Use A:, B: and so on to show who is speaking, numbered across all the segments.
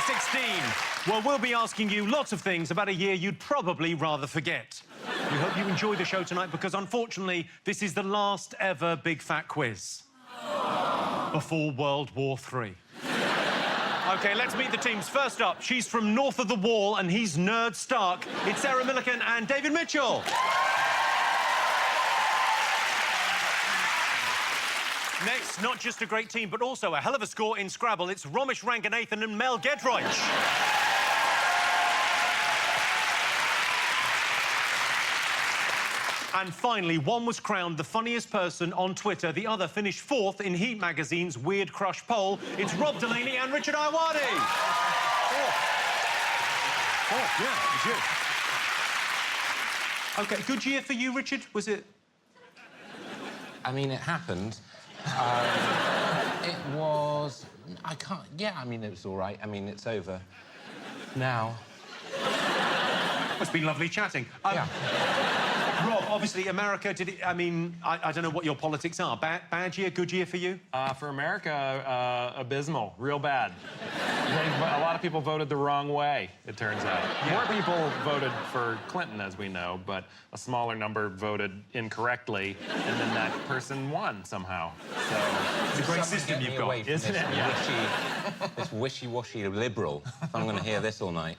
A: 2016. Well, we'll be asking you lots of things about a year you'd probably rather forget. We hope you enjoy the show tonight because, unfortunately, this is the last ever Big Fat Quiz before World War III. OK, let's meet the teams. First up, she's from north of the wall and he's Nerd Stark. It's Sarah Millican and David Mitchell. Next, not just a great team, but also a hell of a score in Scrabble. It's Romesh, Ranganathan and Mel Giedroyc. And finally, one was crowned the funniest person on Twitter. The other finished fourth in Heat magazine's Weird Crush poll. It's Rob Delaney and Richard Ayoade. Yeah, it's you. OK, good year for you, Richard, was it?
B: I mean, it happened. It was... I can't... Yeah, I mean, it was all right. I mean, it's over now.
A: It's been lovely chatting.
B: Yeah.
A: Rob, obviously, America, did it... I mean, I don't know what your politics are. Bad year, good year for you?
C: For America, abysmal. Real bad. A lot of people voted the wrong way, it turns out.
A: Yeah.
C: More people voted for Clinton, as we know, but a smaller number voted incorrectly, and then that person won somehow. So
A: it's a great system you've got,
C: isn't it?
B: Yeah. This wishy-washy liberal. I'm going to hear this all night.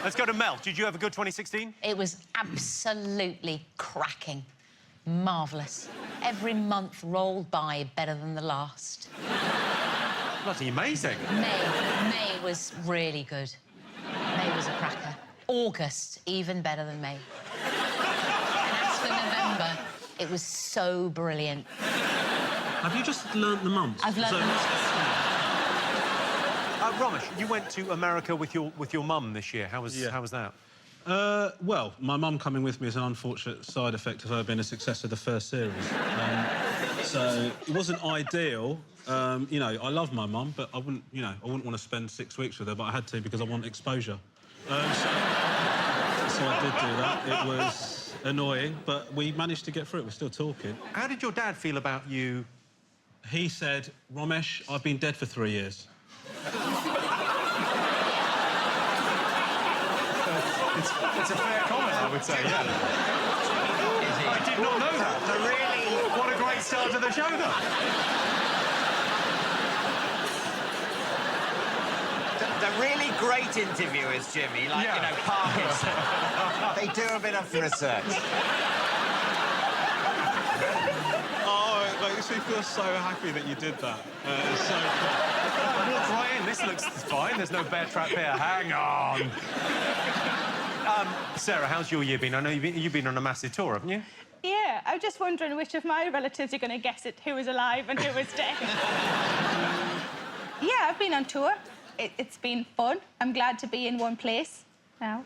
A: Let's go to Mel. Did you have a good 2016?
D: It was absolutely cracking. Marvellous. Every month rolled by better than the last.
A: Bloody amazing.
D: May was really good. May was a cracker. August, even better than May. And as for November, it was so brilliant.
E: Have you just learnt the months?
D: I've learnt the months.
A: Romesh, you went to America with your mum this year. How was that?
E: Well, my mum coming with me is an unfortunate side effect of her being a success of the first series. So it wasn't ideal. You know, I love my mum, but I wouldn't want to spend 6 weeks with her, but I had to because I want exposure. So I did do that. It was annoying, but we managed to get through it. We're still talking.
A: How did your dad feel about you?
E: He said, Romesh, I've been dead for 3 years.
A: It's a fair comment, I would say, yeah. I did not know that. What a great start to the show, though.
F: The really great interviewers, Jimmy, like, you know, Parkinson, they do a bit of research.
E: Oh, it makes me feel so happy that you did that. It's so cool.
A: Walk right in. This looks fine. There's no bear trap here. Hang on. Sarah, how's your year been? I know you've been on a massive tour, haven't you?
G: Yeah, I'm just wondering which of my relatives you're going to guess it, who was alive and who was dead. Yeah, I've been on tour. It's been fun. I'm glad to be in one place now.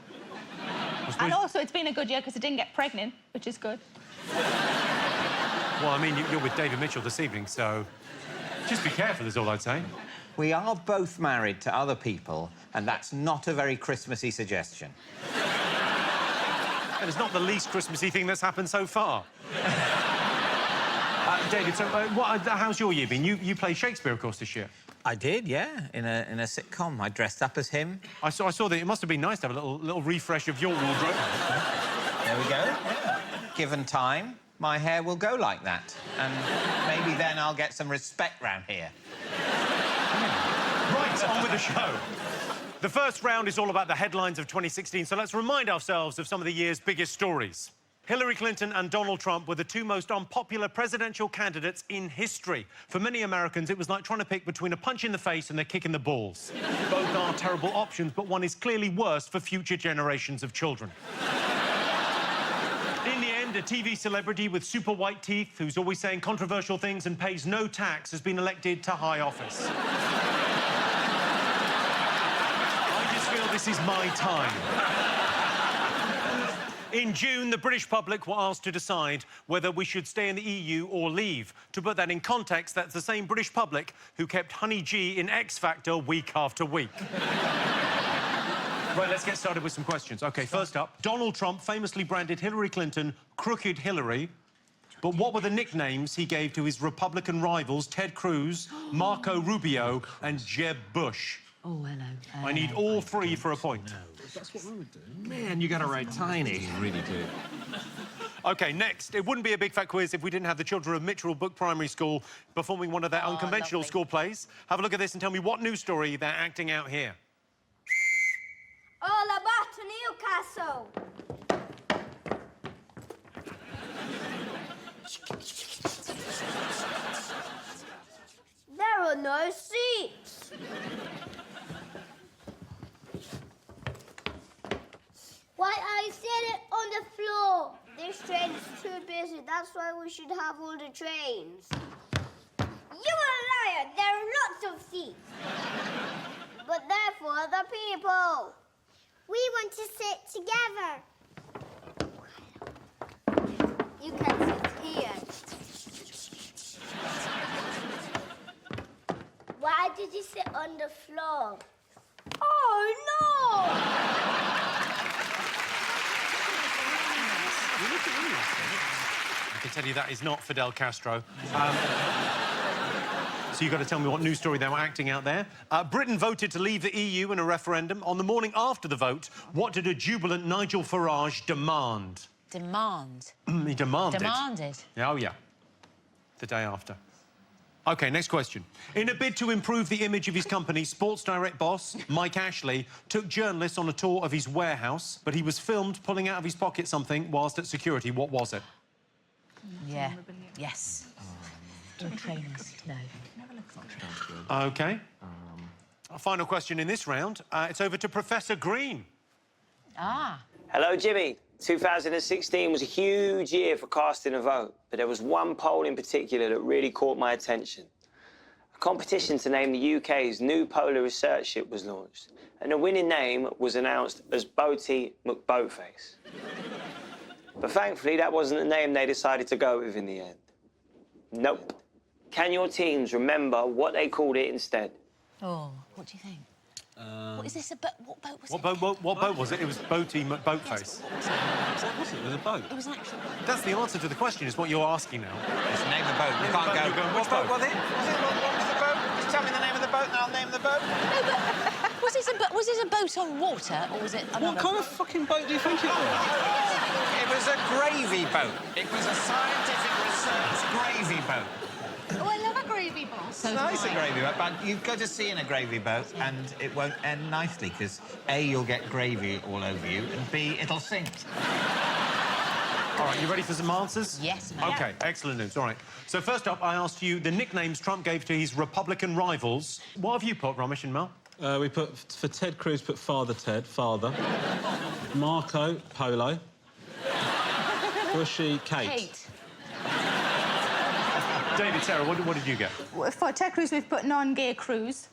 G: And also, it's been a good year because I didn't get pregnant, which is good.
A: Well, I mean, you're with David Mitchell this evening, so just be careful is all I'd say.
F: We are both married to other people, and that's not a very Christmassy suggestion.
A: And it's not the least Christmassy thing that's happened so far. David, so how's your year been? You played Shakespeare, of course, this year.
F: I did, yeah, in a sitcom. I dressed up as him.
A: I saw that. It must have been nice to have a little refresh of your wardrobe.
F: There we go. Yeah. Given time, my hair will go like that. And maybe then I'll get some respect round here.
A: Right, on with the show. The first round is all about the headlines of 2016, so let's remind ourselves of some of the year's biggest stories. Hillary Clinton and Donald Trump were the two most unpopular presidential candidates in history. For many Americans, it was like trying to pick between a punch in the face and a kick in the balls. Both are terrible options, but one is clearly worse for future generations of children. In the end, a TV celebrity with super white teeth who's always saying controversial things and pays no tax has been elected to high office. I just feel this is my time. In June, the British public were asked to decide whether we should stay in the EU or leave. To put that in context, that's the same British public who kept Honey G in X Factor week after week. Right, let's get started with some questions. OK, first up, Donald Trump famously branded Hillary Clinton Crooked Hillary, But what were the nicknames he gave to his Republican rivals, Ted Cruz, Marco Rubio and Jeb Bush?
D: Oh, hello.
A: I need all three for a point.
E: That's what I would do.
C: Man, you got to write tiny.
B: You really do.
A: OK, next. It wouldn't be a big fat quiz if we didn't have the children of Mitchell Brook Primary School performing one of their unconventional
D: lovely.
A: school plays. Have a look at this and tell me what news story they're acting out here.
H: All about Newcastle. There are no seats. Why are you sitting on the floor? This train is too busy. That's why we should have all the trains. You are a liar. There are lots of seats. But they're for other people. We want to sit together. You can sit here. Why did you sit on the floor? Oh, no!
A: I can tell you that is not Fidel Castro. So you've got to tell me what news story they were acting out there. Britain voted to leave the EU in a referendum. On the morning after the vote, what did a jubilant Nigel Farage demand?
D: Demand.
A: He demanded.
D: Demanded.
A: Yeah, oh, yeah. The day after. OK, next question. In a bid to improve the image of his company, Sports Direct boss Mike Ashley took journalists on a tour of his warehouse, but he was filmed pulling out of his pocket something whilst at security. What was it?
D: Yeah. Yes. Trainers. No.
A: OK. Our final question in this round. It's over to Professor Green.
D: Ah.
I: Hello, Jimmy. 2016 was a huge year for casting a vote, but there was one poll in particular that really caught my attention. A competition to name the UK's new polar research ship was launched, and the winning name was announced as Boaty McBoatface. But thankfully, that wasn't the name they decided to go with in the end. Nope. Can your teams remember what they called it instead?
D: Oh, what do you think? What is this? What boat was
A: What
D: it?
A: boat was it? It was Boaty McBoatface.
D: Yes, what was it?
E: What was it? It was a boat.
D: It was an actual boat.
A: That's the answer to the question, is what you're asking now.
F: Just name the boat. You can't go.
A: You're going, which
F: What boat
A: boat?
F: was it? What was the boat? Just tell me the name of the boat and I'll name the boat.
D: No, but was it a boat on water or was it another?
E: What kind of fucking boat do you think it was?
F: It was a gravy boat. It was a scientific research gravy boat.
G: Oh, I love a gravy boat.
D: So
F: It's nice,
D: do
F: a
D: I.
F: gravy boat, but you go to sea in a gravy boat and it won't end nicely because A, you'll get gravy all over you, and B, it'll sink.
A: All right, you ready for some answers?
D: Yes, mate.
A: OK, excellent news. All right. So first up, I asked you the nicknames Trump gave to his Republican rivals. What have you put, Romesh and Mel?
E: We put, for Ted Cruz, put Father Ted, father. Marco, Polo. Bushy, Kate.
D: Kate.
A: David, Sarah, what did you get?
G: For Ted Cruz, we've put non-gay Cruz.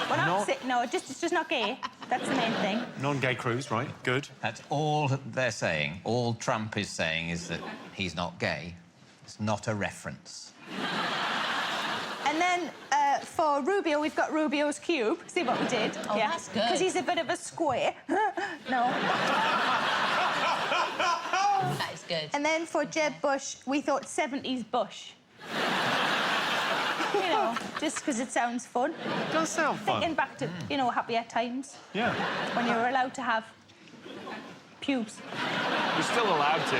G: No, it's just not gay. That's the main thing.
A: Non-gay Cruz, right? Good.
F: That's all they're saying. All Trump is saying is that he's not gay. It's not a reference.
G: And then for Rubio, we've got Rubio's cube. See what we did?
D: Oh, that's good.
G: Because he's a bit of a square. No.
D: That is good.
G: And then for Jeb Bush, we thought 70s Bush. You know, just because it sounds fun.
A: It does sound fun.
G: Thinking back to, you know, happier times
A: Yeah.
G: when you were allowed to have pubes.
C: You're still allowed to.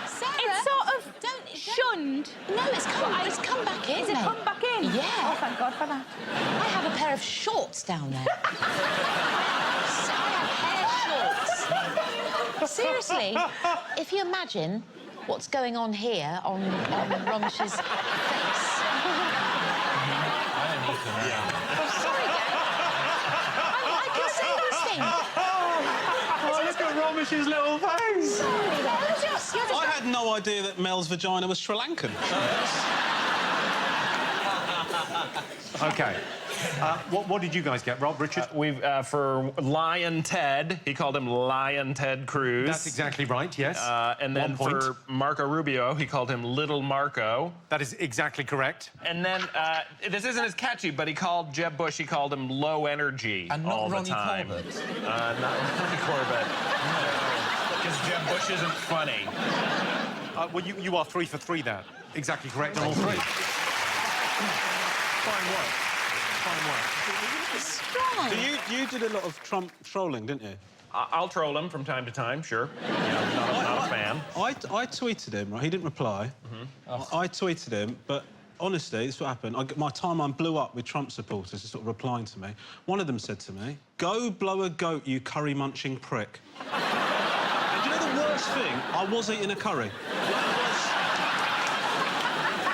D: Sarah,
G: It's sort of
D: don't
G: shunned.
D: No, it's come back in.
G: Is it
D: mate.
G: come back in?
D: Yeah.
G: Oh, thank God for that.
D: I have a pair of shorts down there. So I have hair shorts. Seriously, if you imagine what's going on here on Romesh's face. Oh, sorry, Dad. I can say those things.
A: Oh, look at Romesh's little face.
D: Sorry, Dad. You're just
E: I had no idea that Mel's vagina was Sri Lankan.
A: OK. What did you guys get, Rob, Richard?
C: We've for Lion Ted, he called him Lion Ted Cruz.
A: That's exactly right, yes.
C: And then
A: 1 point.
C: for Marco Rubio, he called him Little Marco.
A: That is exactly correct.
C: And then this isn't as catchy, but he called Jeb Bush, he called him Low Energy
B: And not
C: all
B: Ronnie
C: the time.
B: Corbett.
C: Not Ronnie Corbett. Because Jeb Bush isn't funny.
A: Well, you are 3 for 3 there. Exactly correct on all 3. Fine work. Fine work.
D: Strong.
E: So you did a lot of Trump trolling, didn't you?
C: I'll troll him from time to time, sure. Yeah, not a fan.
E: I tweeted him, right? He didn't reply. I tweeted him, but honestly, this is what happened. My timeline blew up with Trump supporters sort of replying to me. One of them said to me, "Go blow a goat, you curry-munching prick." And do you know the worst thing? I was eating a curry.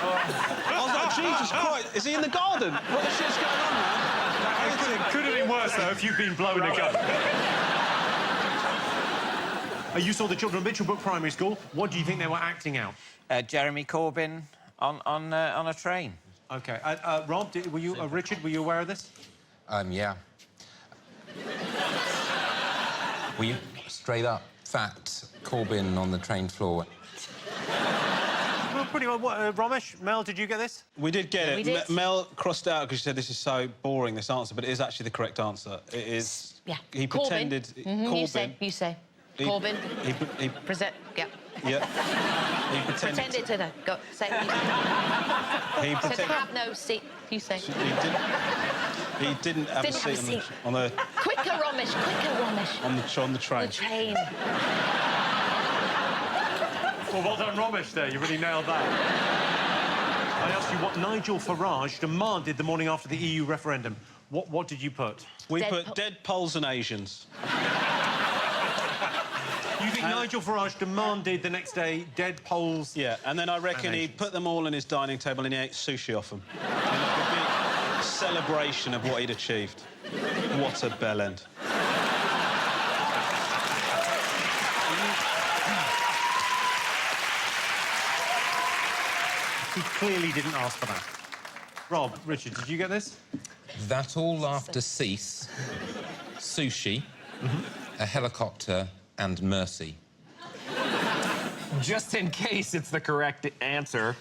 E: I was like, Jesus Christ, is he in the garden? What the shit's going on, man?
A: Could have been worse, though, if you'd been blown a gun. You saw the children of Mitchellbrook Primary School. What do you think they were acting out?
F: Jeremy Corbyn on a train.
A: OK. Rob, were you... Richard, were you aware of this?
B: Yeah. We straight up fact Corbyn on the train floor.
A: Well, pretty well. Romesh, Mel, did you get this?
E: We did get it.
D: We did.
E: Mel crossed out because she said this is so boring, this answer, but it is actually the correct answer. It is...
D: Yeah.
E: He
D: Corbyn.
E: pretended... Corbyn.
D: You say. Corbyn.
E: He
D: Present. Yeah.
E: Yeah. He
D: Pretended to know. Go. Say.
E: He
D: Said
E: pretended...
D: have no seat. You say.
E: He didn't have a seat on the
D: Quicker, Romesh. Quicker, Romesh.
E: on the train.
D: The train.
A: Well, well done, Romesh, there. You really nailed that. I asked you what Nigel Farage demanded the morning after the EU referendum. What did you put?
E: We put dead Poles and Asians.
A: You think Nigel Farage demanded the next day dead Poles?
E: Yeah, and then I reckon he put them all on his dining table and he ate sushi off them. Like a big celebration of what he'd achieved. What a bellend.
A: He clearly didn't ask for that. Rob, Richard, did you get this?
B: That all laughter cease, sushi, a helicopter and mercy.
C: Just in case it's the correct answer,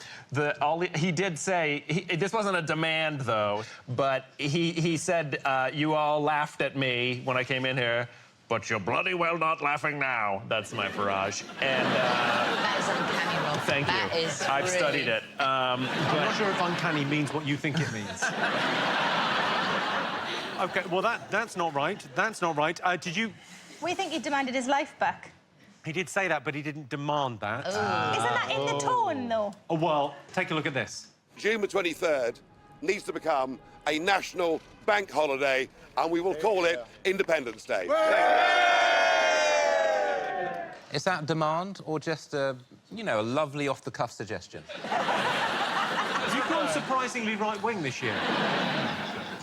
C: he did say... this wasn't a demand, though, but he said, you all laughed at me when I came in here, but you're bloody well not laughing now. That's my Farage. And...
D: That is uncanny, Rob.
C: Thank you.
D: That is
C: I've studied it.
A: I'm not sure if uncanny means what you think it means. OK, well, that's not right. That's not right. Did you...
G: We think he demanded his life back.
A: He did say that, but he didn't demand that.
G: Isn't that in the tone, though?
A: Oh, well, take a look at this.
J: June the 23rd needs to become a national bank holiday, and we will call it Independence Day.
B: Is that a demand or just a, you know, a lovely off-the-cuff suggestion?
A: You've gone surprisingly right-wing this year.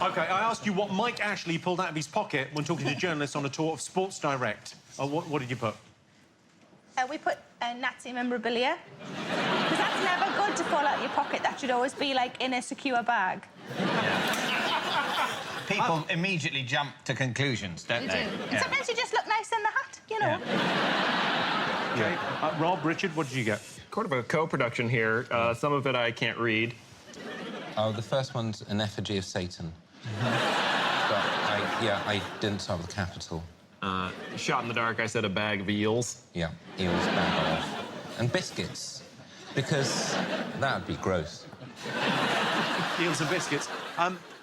A: OK, I asked you what Mike Ashley pulled out of his pocket when talking to journalists on a tour of Sports Direct. What did you put?
G: We put Nazi memorabilia. Because that's never good to fall out your pocket. That should always be, like, in a secure bag.
F: People immediately jump to conclusions, don't they?
G: And sometimes you just look nice in the hat, you know.
A: OK. Rob, Richard, what did you get?
C: Sort of a co-production here. Some of it I can't read.
B: Oh, the first one's an effigy of Satan. But I didn't start with capital.
C: Shot in the dark, I said a bag of eels.
B: Yeah, eels bag off. And biscuits, because that would be gross.
A: Eels and biscuits.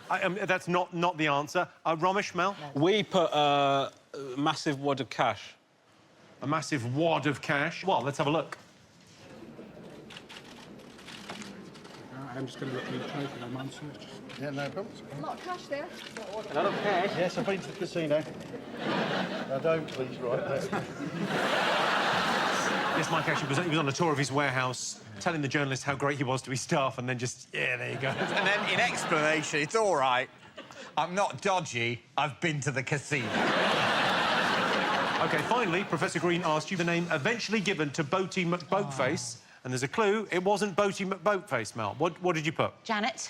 A: That's not the answer. Romesh, Mel?
E: We put a massive wad of cash.
A: A massive wad of cash. Well, let's have a look.
K: I'm just going to look at the trophy on Mansfield.
L: Yeah, no problem.
H: A lot of cash there.
L: A lot of cash? Yes, I've been to the casino. Now, don't please write that.
A: Yes, Mike actually he was on a tour of his warehouse, telling the journalists how great he was to his staff, and then just, yeah, there you go.
F: And then, in explanation, it's all right. I'm not dodgy. I've been to the casino.
A: OK, finally, Professor Green asked you the name eventually given to Boaty McBoatface, and there's a clue. It wasn't Boaty McBoatface, Mel. What did you put?
D: Janet.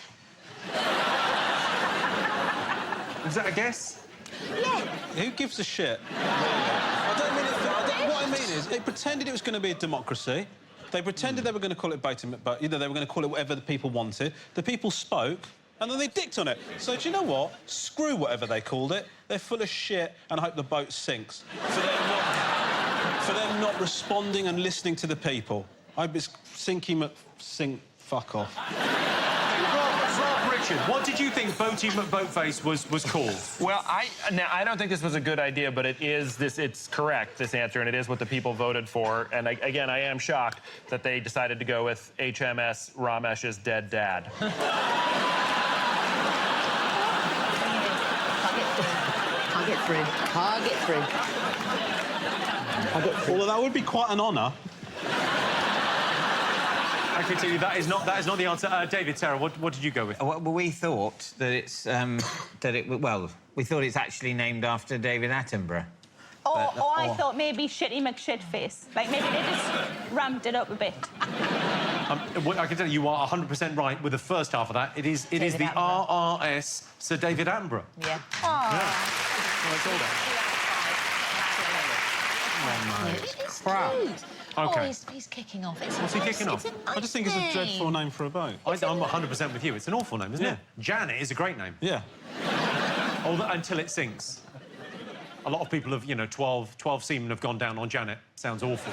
A: Is that a guess?
D: Yeah.
E: Who gives a shit? I don't mean it... What I mean is, they pretended it was going to be a democracy. They pretended they were going to call it Boaty McBoat... You know, they were going to call it whatever the people wanted. The people spoke, and then they dicked on it. So, do you know what? Screw whatever they called it. They're full of shit, and I hope the boat sinks. For them not responding and listening to the people. hope it's Sinky McSink fuck off.
A: Rob Richard, what did you think Boaty McBoatface was called?
C: Well, I don't think this was a good idea, but it's correct, this answer, and it is what the people voted for. And again, I am shocked that they decided to go with HMS Romesh's dead dad.
D: I'll get through. I'll get through.
E: Although that would be quite an honour.
A: I can tell you that is not the answer. David, Sarah, what did you go with?
F: Well, we thought that it's we thought it's actually named after David Attenborough.
G: I thought maybe Shitty McShitface. Like, maybe they just ramped it up a bit.
A: I can tell you are 100% right with the first half of that. It is the RRS Sir David Attenborough.
D: Yeah.
A: Yeah. Well, it's all that.
D: It's cute.
A: Okay.
D: Oh, he's kicking off.
A: What's he kicking off?
E: I just think it's a dreadful name for a boat.
A: I'm 100% with you. It's an awful name, isn't it? Janet is a great name.
E: Yeah.
A: Until it sinks. A lot of people have, 12 seamen have gone down on Janet. Sounds awful.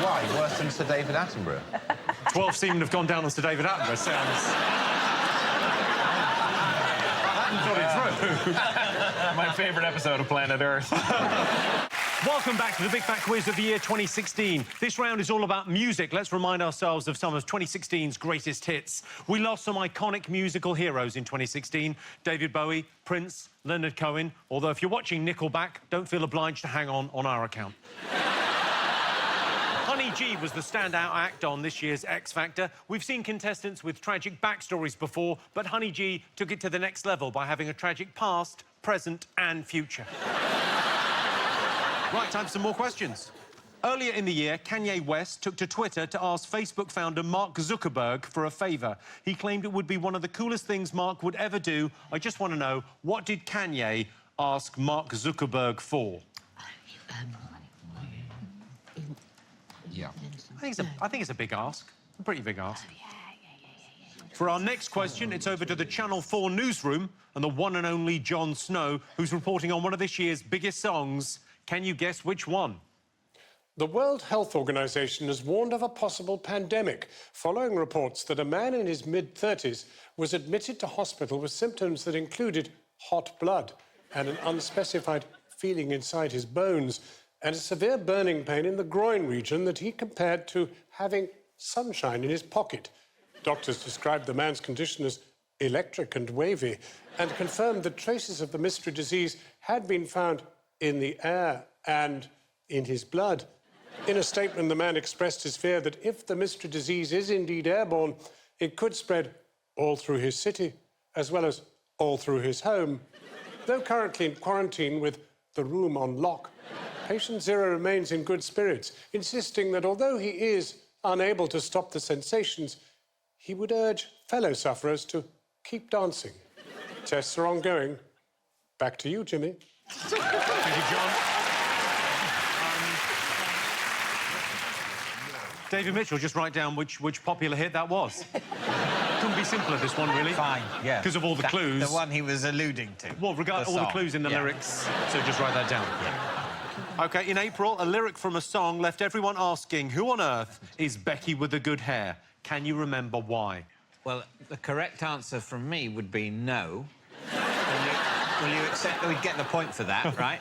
B: Why? Worse than Sir David Attenborough?
A: 12 seamen have gone down on Sir David Attenborough. Sounds...
C: My favourite episode of Planet Earth.
A: Welcome back to the Big Fat Quiz of the year 2016. This round is all about music. Let's remind ourselves of some of 2016's greatest hits. We lost some iconic musical heroes in 2016. David Bowie, Prince, Leonard Cohen. Although if you're watching Nickelback, don't feel obliged to hang on our account. Honey G was the standout act on this year's X Factor. We've seen contestants with tragic backstories before, but Honey G took it to the next level by having a tragic past, present and future. Right, time for some more questions. Earlier in the year, Kanye West took to Twitter to ask Facebook founder Mark Zuckerberg for a favour. He claimed it would be one of the coolest things Mark would ever do. I just want to know, what did Kanye ask Mark Zuckerberg for?
B: Yeah.
A: I think it's a big ask. A pretty big ask. For our next question, it's over to the Channel 4 newsroom and the one and only Jon Snow, who's reporting on one of this year's biggest songs. Can you guess which one?
M: The World Health Organization has warned of a possible pandemic following reports that a man in his mid-30s was admitted to hospital with symptoms that included hot blood and an unspecified feeling inside his bones and a severe burning pain in the groin region that he compared to having sunshine in his pocket. Doctors described the man's condition as electric and wavy and confirmed that traces of the mystery disease had been found in the air and in his blood. In a statement, the man expressed his fear that if the mystery disease is indeed airborne, it could spread all through his city, as well as all through his home. Though currently in quarantine with the room on lock, patient Zero remains in good spirits, insisting that although he is unable to stop the sensations, he would urge fellow sufferers to keep dancing. Tests are ongoing. Back to you, Jimmy.
A: Thank you, John. David Mitchell, just write down which popular hit that was. Couldn't be simpler, this one, really.
F: Fine, yeah.
A: Because of all the clues.
F: The one he was alluding to.
A: Well, regard all the clues in the lyrics, so just write that down. Yeah. OK, in April, a lyric from a song left everyone asking, who on earth is Becky with the good hair? Can you remember why?
F: Well, the correct answer from me would be no. Will you accept that we'd get the point for that, right?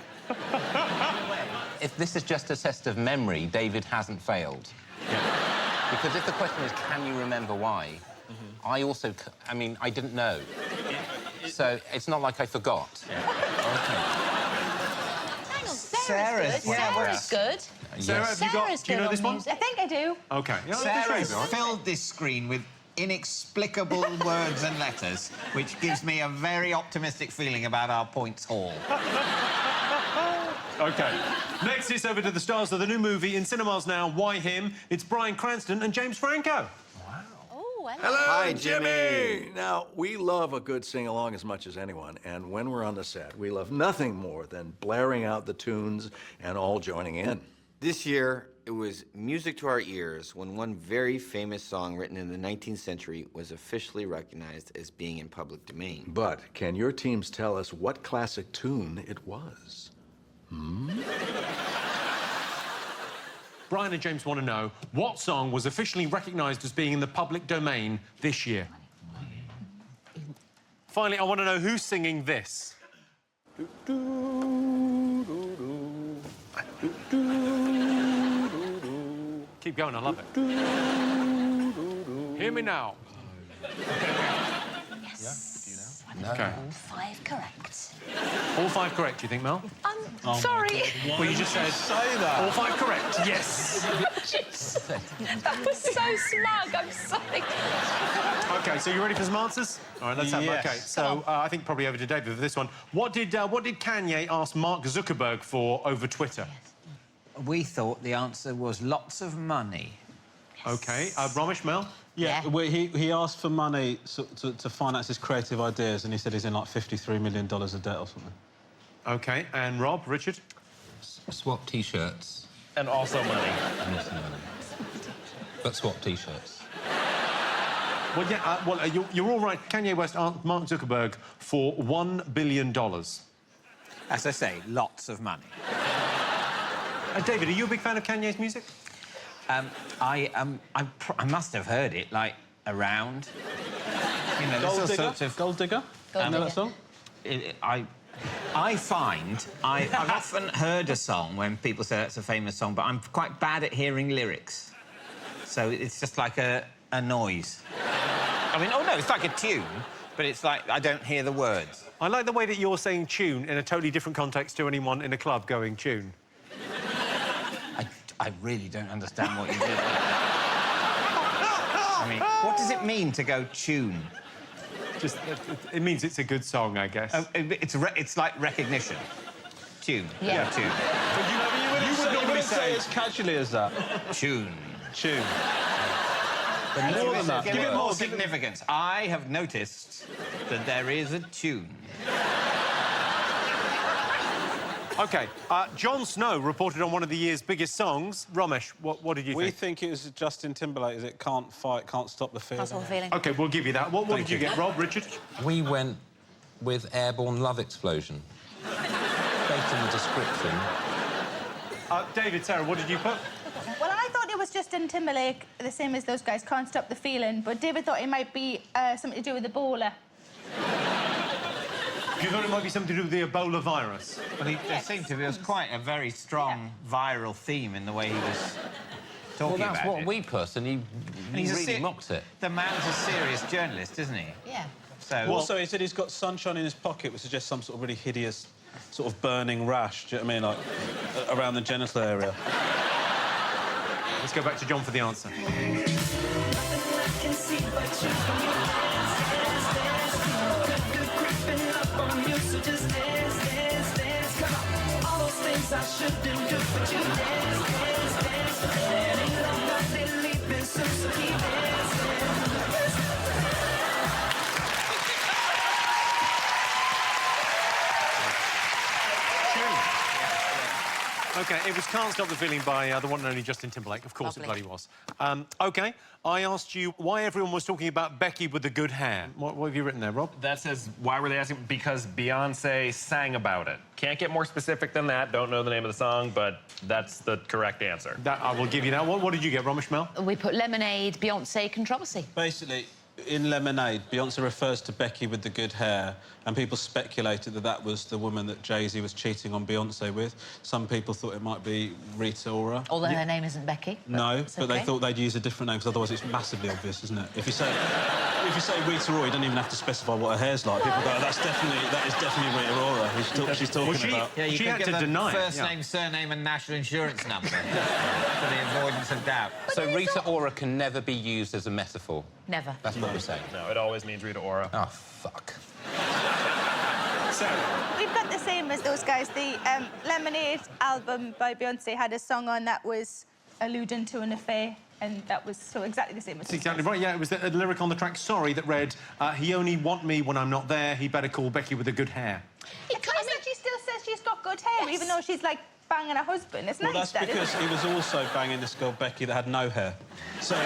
B: If this is just a test of memory, David hasn't failed. Yeah. Because if the question is, can you remember why? I also... I mean, I didn't know. So it's not like I forgot.
D: Hang on, Sarah's good. Sarah's good.
A: Sarah, have you got... Do you know this one?
G: I think I do.
A: OK.
F: Sarah's filled this screen with inexplicable words and letters, which gives me a very optimistic feeling about our points haul.
A: OK. Next, it's over to the stars of the new movie in cinemas now, Why Him? It's Bryan Cranston and James Franco.
D: Oh,
N: hello, hi, Jimmy. Now, we love a good sing-along as much as anyone, and when we're on the set, we love nothing more than blaring out the tunes and all joining in.
O: This year, it was music to our ears when one very famous song written in the 19th century was officially recognized as being in public domain.
N: But can your teams tell us what classic tune it was?
A: Brian and James want to know what song was officially recognised as being in the public domain this year. Finally, I want to know who's singing this. Keep going, I love it. Hear me now.
D: Yes.
A: Okay.
D: All 5 correct.
A: All 5 correct, you think, Mel?
D: Sorry.
A: Well, you just said
E: say that.
A: All 5 correct. Yes.
D: That was so smug. I'm sorry.
A: Okay, so you ready for some answers? All right, let's have
E: Yes.
A: Okay, so I think probably over to David for this one. What did Kanye ask Mark Zuckerberg for over Twitter?
F: We thought the answer was lots of money.
A: Okay, Romesh, Mel?
E: Yeah, well, he asked for money to finance his creative ideas, and he said he's in like $53 million of debt or something.
A: Okay, and Rob, Richard?
B: Swap T-shirts.
C: And also money.
B: And also money. But swap T-shirts.
A: Well, yeah, you're all right. Kanye West asked Mark Zuckerberg for $1 billion.
F: As I say, lots of money.
A: David, are you a big fan of Kanye's music?
F: I must have heard it, like, around. You know,
E: Gold
F: there's all
E: Digger?
F: sorts of...
E: Gold Digger?
D: Gold
E: You know that
D: Digger.
E: song?
F: I find I've often heard a song when people say that's a famous song, but I'm quite bad at hearing lyrics. So it's just like a noise. I mean, oh, no, it's like a tune, but it's like I don't hear the words.
A: I like the way that you're saying tune in a totally different context to anyone in a club going tune.
F: I really don't understand what you did. I mean, what does it mean to go tune?
A: Just, it means it's a good song, I guess.
F: It's like recognition. Tune.
D: Yeah.
F: Tune.
E: But you wouldn't say it as casually as that.
F: Tune.
E: Tune.
F: But
E: more than that.
F: Give it more significance. I have noticed that there is a tune.
A: OK, Jon Snow reported on one of the year's biggest songs. Romesh, what did you think?
E: We think it was Justin Timberlake, is it? Can't fight, can't stop the feeling.
D: That's all the feeling.
A: OK, we'll give you that. What did you get, Rob, Richard?
B: We went with Airborne Love Explosion. Based on the description.
A: David, Sarah, what did you put?
G: Well, I thought it was Justin Timberlake, the same as those guys, Can't Stop the Feeling, but David thought it might be something to do with Ebola.
A: You thought it might be something to do with the Ebola virus?
F: Well, there seemed to be quite a very strong viral theme in the way he was talking about it.
B: Well, that's what we put, and he really mocked it.
F: The man's a serious journalist, isn't he?
D: Yeah.
F: So...
E: Also, he said he's got sunshine in his pocket, which suggests some sort of really hideous, sort of burning rash, do you know what I mean? Like, around the genital area.
A: Let's go back to John for the answer. OK, it was Can't Stop the Feeling by the one and only Justin Timberlake. Of course
D: Lovely.
A: it bloody was. OK, I asked you why everyone was talking about Becky with the good hair. What have you written there, Rob?
C: That says, why were they asking? Because Beyonce sang about it. Can't get more specific than that. Don't know the name of the song, but that's the correct answer.
A: That, I will give you that. What did you get, Romesh, Mel?
D: We put Lemonade, Beyonce, controversy.
E: Basically, in Lemonade, Beyonce refers to Becky with the good hair, and people speculated that that was the woman that Jay-Z was cheating on Beyonce with. Some people thought it might be Rita Ora.
D: Although her name isn't Becky.
E: No, but they
D: okay.
E: thought they'd use a different name, because otherwise it's massively obvious, isn't it? If you say Rita Ora, you don't even have to specify what her hair's like. People go, that is definitely Rita Ora. She's talking about.
F: Yeah, you
A: She
F: can
A: had
F: give
A: to
F: them
A: deny it,
F: first
A: yeah.
F: name, surname, and national insurance number for the avoidance of doubt.
B: So Rita Ora can never be used as a metaphor.
D: Never.
B: That's what we're saying.
C: No, it always means Rita Ora.
B: Oh, fuck.
G: We've got the same as those guys. The Lemonade album by Beyonce had a song on that was alluding to an affair, and that was so exactly the same as
A: That's exactly right, yeah. It was a lyric on the track Sorry that read, he only want me when I'm not there, he better call Becky with the good hair.
G: It's nice that she still says she's got good hair, even though she's, like, banging her husband. It's
E: Well,
G: nice,
E: that's
G: that,
E: because
G: isn't it?
E: he was also banging this girl, Becky, that had no hair. So...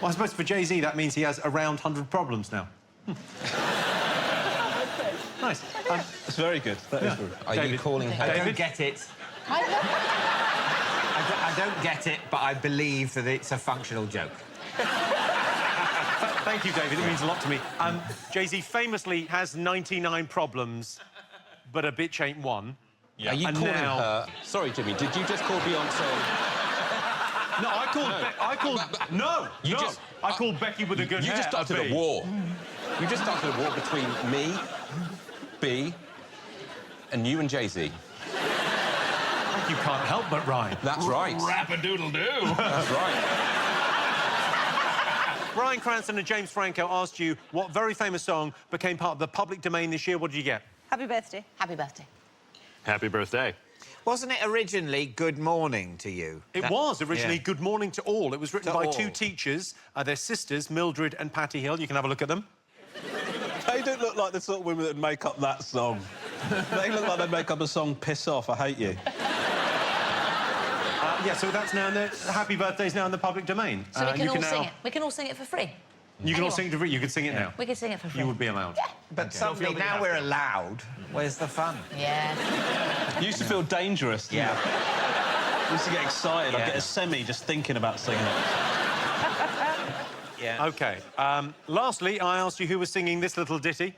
A: Well, I suppose for Jay-Z, that means he has around 100 problems now. Nice.
E: That's very good. That is good.
B: Are you calling her...
F: I don't get it. I don't get it, but I believe that it's a functional joke.
A: Thank you, David. It means a lot to me. Jay-Z famously has 99 problems, but a bitch ain't one.
E: Yeah.
P: Are you
A: And
P: calling
A: now-
P: her... Sorry, Jimmy, did you just call Beyonce...
A: No, I called... I called Becky with a good
P: You
A: hair
P: just started
A: B.
P: a war. You just started a war between me, B, and you and Jay-Z.
A: You can't help but rhyme.
P: That's right.
C: Rap-a-doodle-doo.
P: That's right.
A: Bryan Cranston and James Franco asked you what very famous song became part of the public domain this year. What did you get?
G: Happy birthday.
D: Happy birthday.
C: Happy birthday.
F: Wasn't it originally Good Morning to You?
A: It was originally
F: yeah.
A: Good Morning to All. It was written
F: To
A: by
F: all.
A: two teachers, their sisters, Mildred and Patty Hill. You can have a look at them.
E: They don't look like the sort of women that make up that song. They look like they make up a song, Piss Off, I Hate You.
A: Yeah, so that's now in the... Happy Birthday's now in the public domain.
D: So we can
A: you
D: all
A: now...
D: sing it. We can all sing it for free.
A: You can all sing it. You could sing it now.
D: We can sing it for free.
A: You would be allowed.
D: Yeah.
F: But suddenly, now we're allowed. Where's the fun?
D: Yeah.
E: You used to feel dangerous, didn't you? I used to get excited. I'd get a semi just thinking about singing it.
F: Yeah.
A: OK. Lastly, I asked you who was singing this little ditty.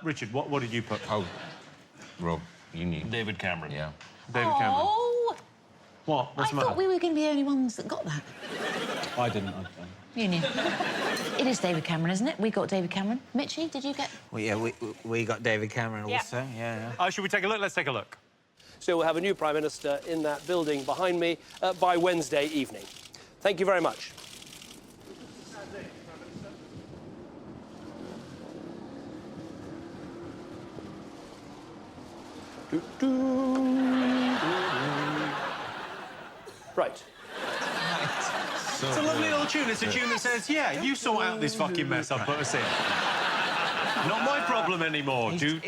A: Richard, what did you put?
B: Oh, Rob, you knew.
C: David Cameron.
B: Yeah.
A: David Cameron.
D: Oh!
A: What? What's the
D: I
A: matter?
D: thought we were going to be the only ones that got that.
E: I didn't.
D: You knew. It is David Cameron, isn't it? We got David Cameron. Mitchie, did you get...
F: Well, yeah, we got David Cameron also. Yeah.
A: Should we take a look? Let's take a look.
Q: So we'll have a new Prime Minister in that building behind me by Wednesday evening. Thank you very much. Right.
A: It's a lovely little tune. It's a tune that says, yeah, you sort out this fucking mess I've put us in. Not my problem anymore. Do.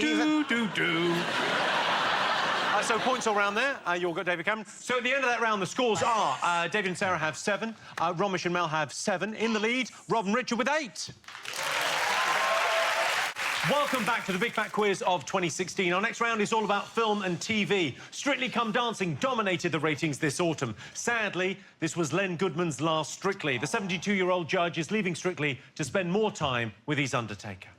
A: So points all round there. You all got David Cameron. So at the end of that round, the scores are David and Sarah have 7. Romesh and Mel have 7. In the lead, Rob and Richard with 8. Welcome back to the Big Fat Quiz of 2016. Our next round is all about film and TV. Strictly Come Dancing dominated the ratings this autumn. Sadly, this was Len Goodman's last Strictly. The 72-year-old judge is leaving Strictly to spend more time with his Undertaker.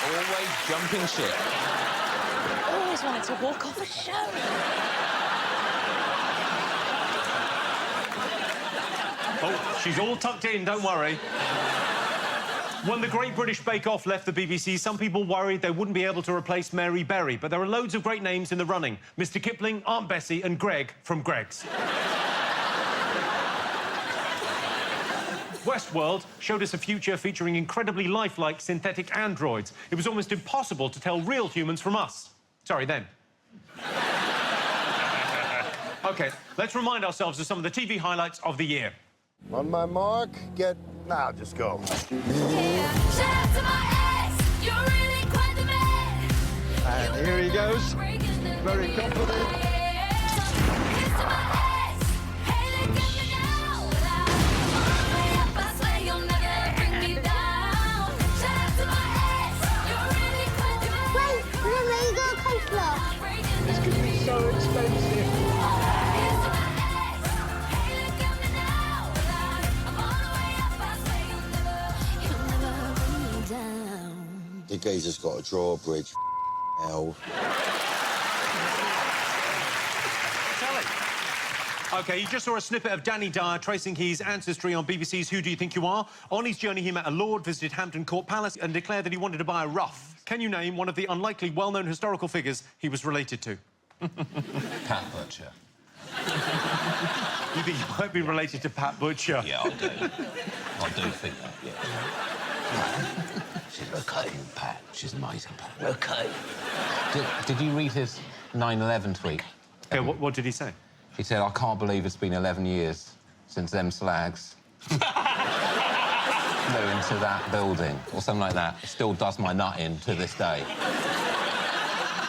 P: Always jumping ship.
D: Always wanted to walk off a show.
A: Oh, she's all tucked in, don't worry. When the Great British Bake Off left the BBC, some people worried they wouldn't be able to replace Mary Berry, but there are loads of great names in the running. Mr. Kipling, Aunt Bessie and Greg from Greg's. Westworld showed us a future featuring incredibly lifelike synthetic androids. It was almost impossible to tell real humans from us. Sorry, them. OK, let's remind ourselves of some of the TV highlights of the year.
R: On my mark, get... Now, just go.
L: And here he goes. Very confident. It's going to be so expensive.
R: The geezer's got a drawbridge. Hell.
A: OK, you just saw a snippet of Danny Dyer tracing his ancestry on BBC's Who Do You Think You Are? On his journey, he met a lord, visited Hampton Court Palace and declared that he wanted to buy a ruff. Can you name one of the unlikely, well-known historical figures he was related to?
B: Pat Butcher.
A: You think he might be related to Pat Butcher?
B: Yeah, I do. I do think that, yeah. She's okay, Pat. She's amazing, Pat. Okay. Did you read his 9/11 tweet?
A: Yeah, what did he say?
B: He said, I can't believe it's been 11 years since them slags flew into that building, or something like that. It still does my nut in to this day.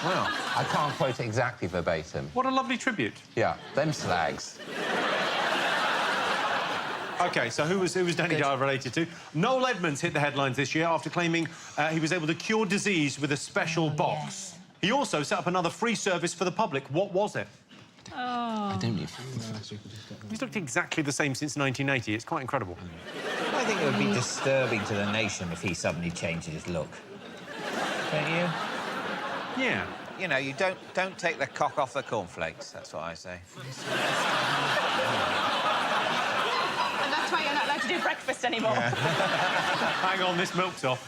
A: Wow.
B: I can't quote it exactly verbatim.
A: What a lovely tribute.
B: Yeah, them slags.
A: OK, so who was Danny Dyer related to? Noel Edmonds hit the headlines this year after claiming he was able to cure disease with a special box. Yeah. He also set up another free service for the public. What was it?
D: Oh.
B: I don't know.
A: He's looked exactly the same since 1980. It's quite incredible.
F: I think it would be disturbing to the nation if he suddenly changed his look. Don't you?
A: Yeah.
F: You know, you don't take the cock off the cornflakes. That's what I say.
G: And that's why you're not allowed to do breakfast anymore.
A: Yeah. Hang on, this milk's off.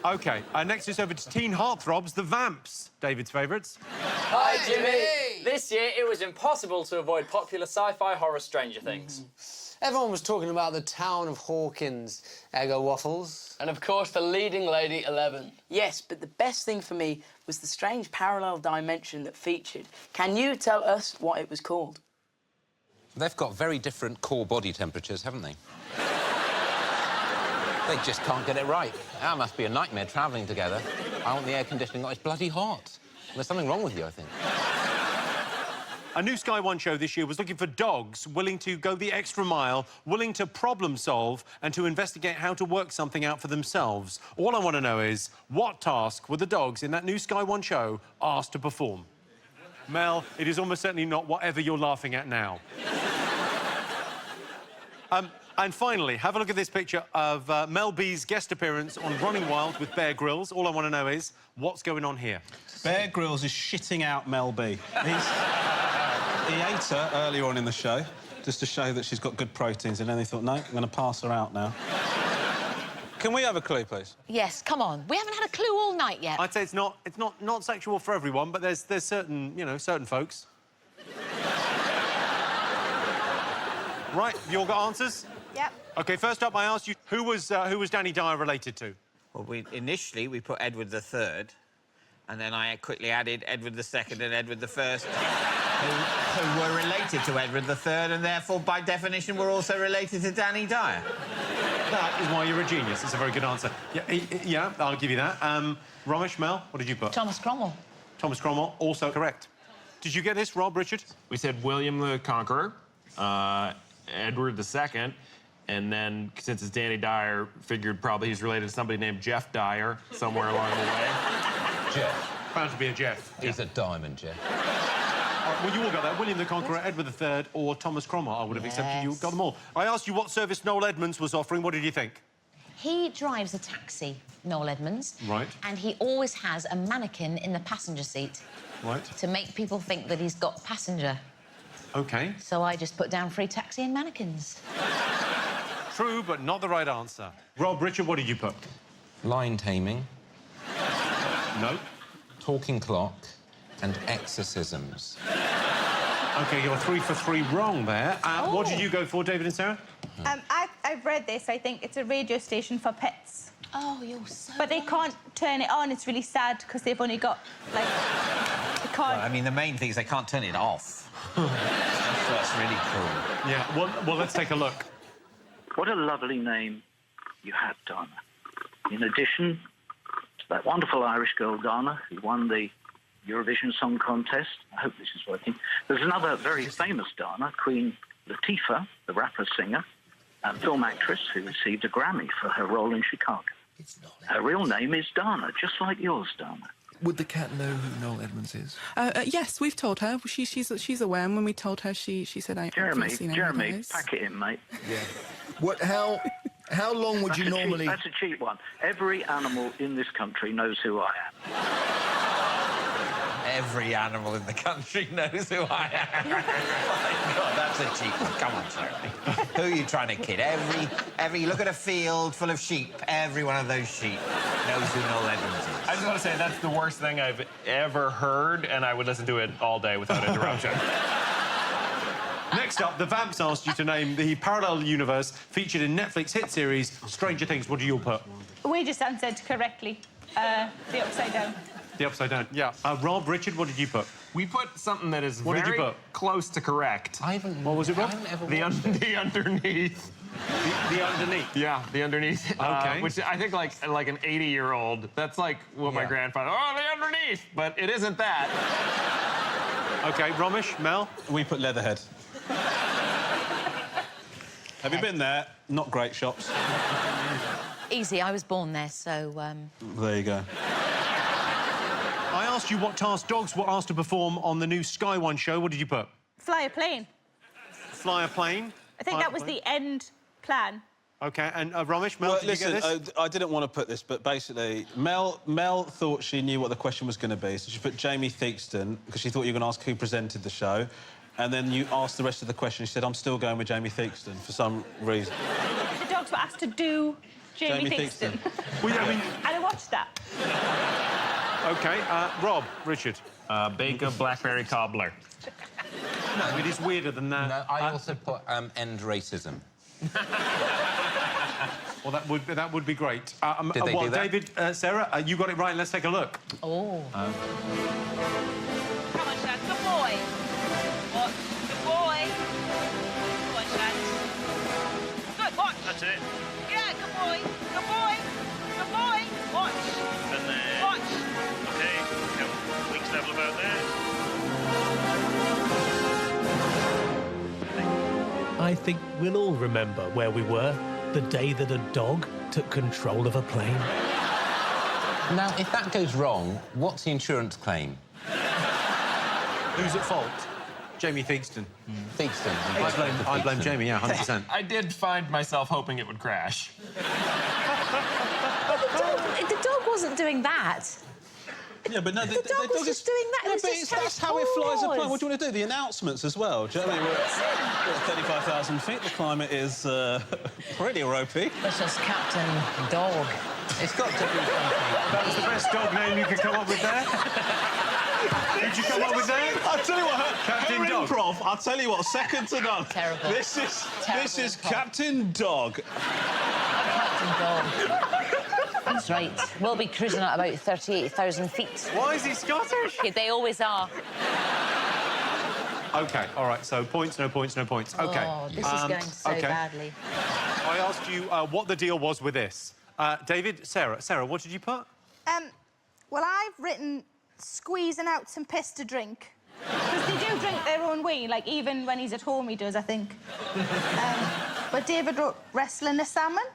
A: OK, next is over to teen heartthrobs, the Vamps. David's favourites.
S: Hi, Jimmy. This year, it was impossible to avoid popular sci-fi horror Stranger Things.
T: Everyone was talking about the town of Hawkins, Eggo Waffles.
S: And, of course, the leading lady, 11.
U: Yes, but the best thing for me was the strange parallel dimension that featured. Can you tell us what it was called?
B: They've got very different core body temperatures, haven't they? They just can't get it right. That must be a nightmare travelling together. I want the air conditioning on. It's bloody hot. There's something wrong with you, I think.
A: A new Sky One show this year was looking for dogs willing to go the extra mile, willing to problem solve and to investigate how to work something out for themselves. All I want to know is, what task were the dogs in that new Sky One show asked to perform? Mel, it is almost certainly not whatever you're laughing at now. And finally, have a look at this picture of Mel B's guest appearance on Running Wild with Bear Grylls. All I want to know is, what's going on here?
E: Bear Grylls is shitting out Mel B. He ate her earlier on in the show, just to show that she's got good proteins, and then they thought, no, I'm going to pass her out now. Can we have a clue, please?
D: Yes, come on. We haven't had a clue all night yet.
A: I'd say it's not sexual for everyone, but there's certain, you know, certain folks. Right, you all got answers?
G: Yep.
A: OK, first up, I asked you, who was Danny Dyer related to?
F: Well, initially, we put Edward III, and then I quickly added Edward II and Edward I, who were related to Edward III, and therefore, by definition, were also related to Danny Dyer.
A: That is why you're a genius. It's a very good answer. Yeah, I'll give you that. Romesh, Mel, what did you put?
D: Thomas Cromwell.
A: Thomas Cromwell, also correct. Did you get this, Rob, Richard?
C: We said William the Conqueror, Edward II, and then, since it's Danny Dyer, figured probably he's related to somebody named Jeff Dyer somewhere along the way.
A: Jeff. Bound to be a Jeff.
B: He's a diamond, Jeff.
A: Well, you all got that. William the Conqueror, Edward III, or Thomas Cromwell. I would have accepted you got them all. I asked you what service Noel Edmonds was offering. What did you think?
D: He drives a taxi, Noel Edmonds.
A: Right.
D: And he always has a mannequin in the passenger seat.
A: Right.
D: To make people think that he's got passenger.
A: OK.
D: So I just put down free taxi and mannequins.
A: True, but not the right answer. Rob, Richard, what did you put?
B: Line taming.
A: No.
B: Talking clock and exorcisms.
A: OK, you're 3 for 3 wrong there. What did you go for, David and Sarah?
G: I've read this. I think it's a radio station for pets.
D: Oh, you're so
G: But they can't turn it on. It's really sad because they've only got, like... They can't...
F: Well, I mean, the main thing is they can't turn it off. That's really cool.
A: Yeah, well, let's take a look.
V: What a lovely name you have, Dana. In addition to that wonderful Irish girl, Dana, who won the Eurovision Song Contest, I hope this is working, there's another very famous Dana, Queen Latifah, the rapper-singer, and film actress who received a Grammy for her role in Chicago. Her real name is Dana, just like yours, Dana.
W: Would the cat know who Noel Edmonds is?
X: Yes, we've told her. She's aware, and when we told her, she said, "I
V: Jeremy,
X: Jeremy,
V: pack it in, mate.
W: Yeah. What? How long would you normally?
V: That's a cheap one. Every animal in this country knows who I am.
F: Every animal in the country knows who I am. God, that's a cheap one. Come on, Jeremy. Who are you trying to kid? Every look at a field full of sheep. Every one of those sheep knows who Noel Edmonds is.
C: I just want to say that's the worst thing I've ever heard, and I would listen to it all day without interruption.
A: Next up, the Vamps asked you to name the parallel universe featured in Netflix hit series Stranger Things. What do you all put?
G: We just answered correctly. The Upside Down.
A: The Upside Down, yeah. Rob, Richard, what did you put?
C: We put something that is
A: What did you
C: very
A: put?
C: close to correct.
A: What was it, Rob?
C: The underneath.
A: The underneath?
C: Yeah, the underneath.
A: Okay.
C: Which I think like an 80-year-old, that's like what my grandfather, oh, the underneath! But it isn't that.
A: OK, Romesh, Mel?
E: We put Leatherhead. Have you been there? Not great shops.
D: Easy, I was born there, so...
E: There you go.
A: I asked you what task dogs were asked to perform on the new Sky One show. What did you put?
G: Fly a plane.
A: Fly a plane?
G: I think that was the end plan.
A: OK, and Romesh, Mel, did
E: listen,
A: you get this?
E: I didn't want to put this, but basically, Mel thought she knew what the question was going to be, so she put Jamie Theakston, because she thought you were going to ask who presented the show, and then you asked the rest of the question. She said, I'm still going with Jamie Theakston for some reason.
G: The dogs were asked to do Jamie Theakston.
A: Well, yeah, I mean...
G: And I watched that.
A: OK, Rob, Richard.
C: Baker Blackberry Cobbler.
A: No, it is weirder than that.
B: No, I also put end racism.
A: Well, that would be great.
B: Did they do that?
A: David, Sarah, you got it right. Let's take a look.
D: Oh.
G: Come on, Shad. Good boy. What? Good boy. Come on, Shad. Good, watch.
H: That's it.
G: Yeah, good boy. Good boy. Good boy. Watch.
H: And there.
G: Watch.
H: OK, week's level about there.
I: I think we'll all remember where we were the day that a dog took control of a plane.
B: Now, if that goes wrong, what's the insurance claim?
A: Who's at fault? Jamie Theakston.
B: Theakston.
A: I blame Jamie, yeah, 100%.
C: I did find myself hoping it would crash.
D: But the dog wasn't doing that.
E: Yeah, but no,
D: the dog was just doing that.
E: No,
D: It was
E: but
D: just
E: that's how it flies a plane.
D: pause.
E: What do you want to do? The announcements as well. Do you know what I mean? We're at 35,000 feet. The climate is pretty ropey.
D: That's just Captain Dog.
B: It's got to be something.
A: That was the best dog name you could come up with there. Did you come up with that?
E: I'll tell you what,
A: Captain
E: her
A: Dog.
E: improv, I'll tell you what, second to none.
D: Terrible.
E: This is Captain Dog.
D: Captain Dog. That's right. We'll be cruising at about 38,000 feet.
A: Why is he Scottish?
D: Okay, they always are.
A: OK, all right, so points, no points, no points. OK.
D: Oh, this is going so badly.
A: I asked you what the deal was with this. David, Sarah, what did you put?
G: Well, I've written squeezing out some piss to drink. Because they do drink their own wee, like, even when he's at home, he does, I think. But David wrote wrestling a salmon.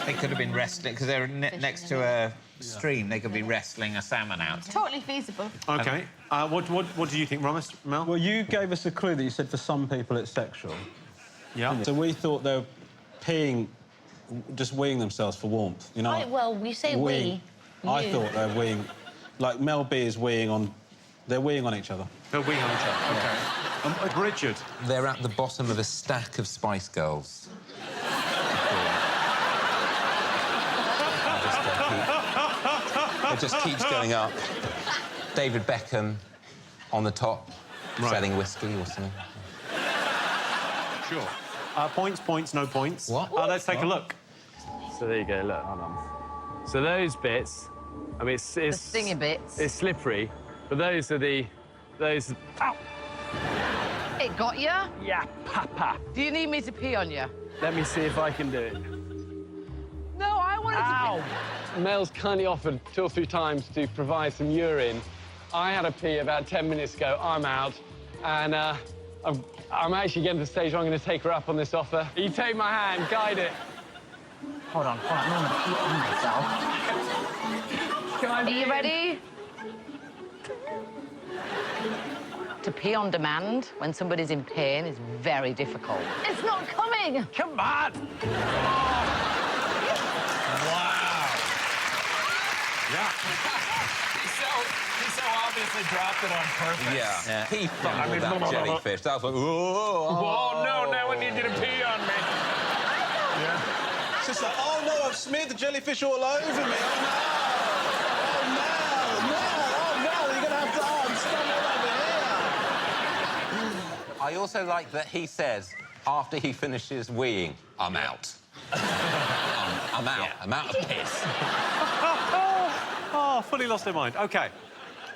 F: They could have been wrestling, because they're next to a stream. They could be wrestling a salmon out.
G: Totally feasible.
A: OK. What do you think, Romesh, Mel?
E: Well, you gave us a clue that you said for some people it's sexual.
A: Yeah.
E: So we thought they were peeing, just weeing themselves for warmth, you know?
D: Well, we say we.
E: I thought they were weeing... Like, Mel B is weeing on... They're weeing on each other.
A: They're weeing on each other, OK. Richard?
B: They're at the bottom of a stack of Spice Girls. It just keeps going up. David Beckham on the top, selling whiskey or something.
A: Sure. Points, no points.
B: What?
A: Let's take a look.
J: So there you go, look, hold on. So those bits, I mean, it's... The
D: stinging bits.
J: It's slippery, but those are the... Those... Ow!
K: It got you?
J: Yeah, papa.
K: Do you need me to pee on you?
J: Let me see if I can do it.
K: No, I wanted to pee.
J: Mel's kindly offered 2 or 3 times to provide some urine. I had a pee about 10 minutes ago. I'm out, and I'm actually getting to the stage where I'm going to take her up on this offer. You take my hand, guide it.
K: Hold on, I'm going to pee on myself. Are you ready? To pee on demand when somebody's in pain is very difficult. It's not coming!
J: Come on!
A: Yeah.
C: He so obviously dropped it on purpose.
B: Yeah. He fumbled that jellyfish. That was like,
C: oh, no, now I need you to pee on me.
E: Yeah. It's just like, oh, no, I've smeared the jellyfish all over me. Oh, no, you're going to have to stand over here.
B: I also like that he says, after he finishes weeing, I'm out. I'm out. I'm out of piss.
A: Oh, fully lost their mind. OK.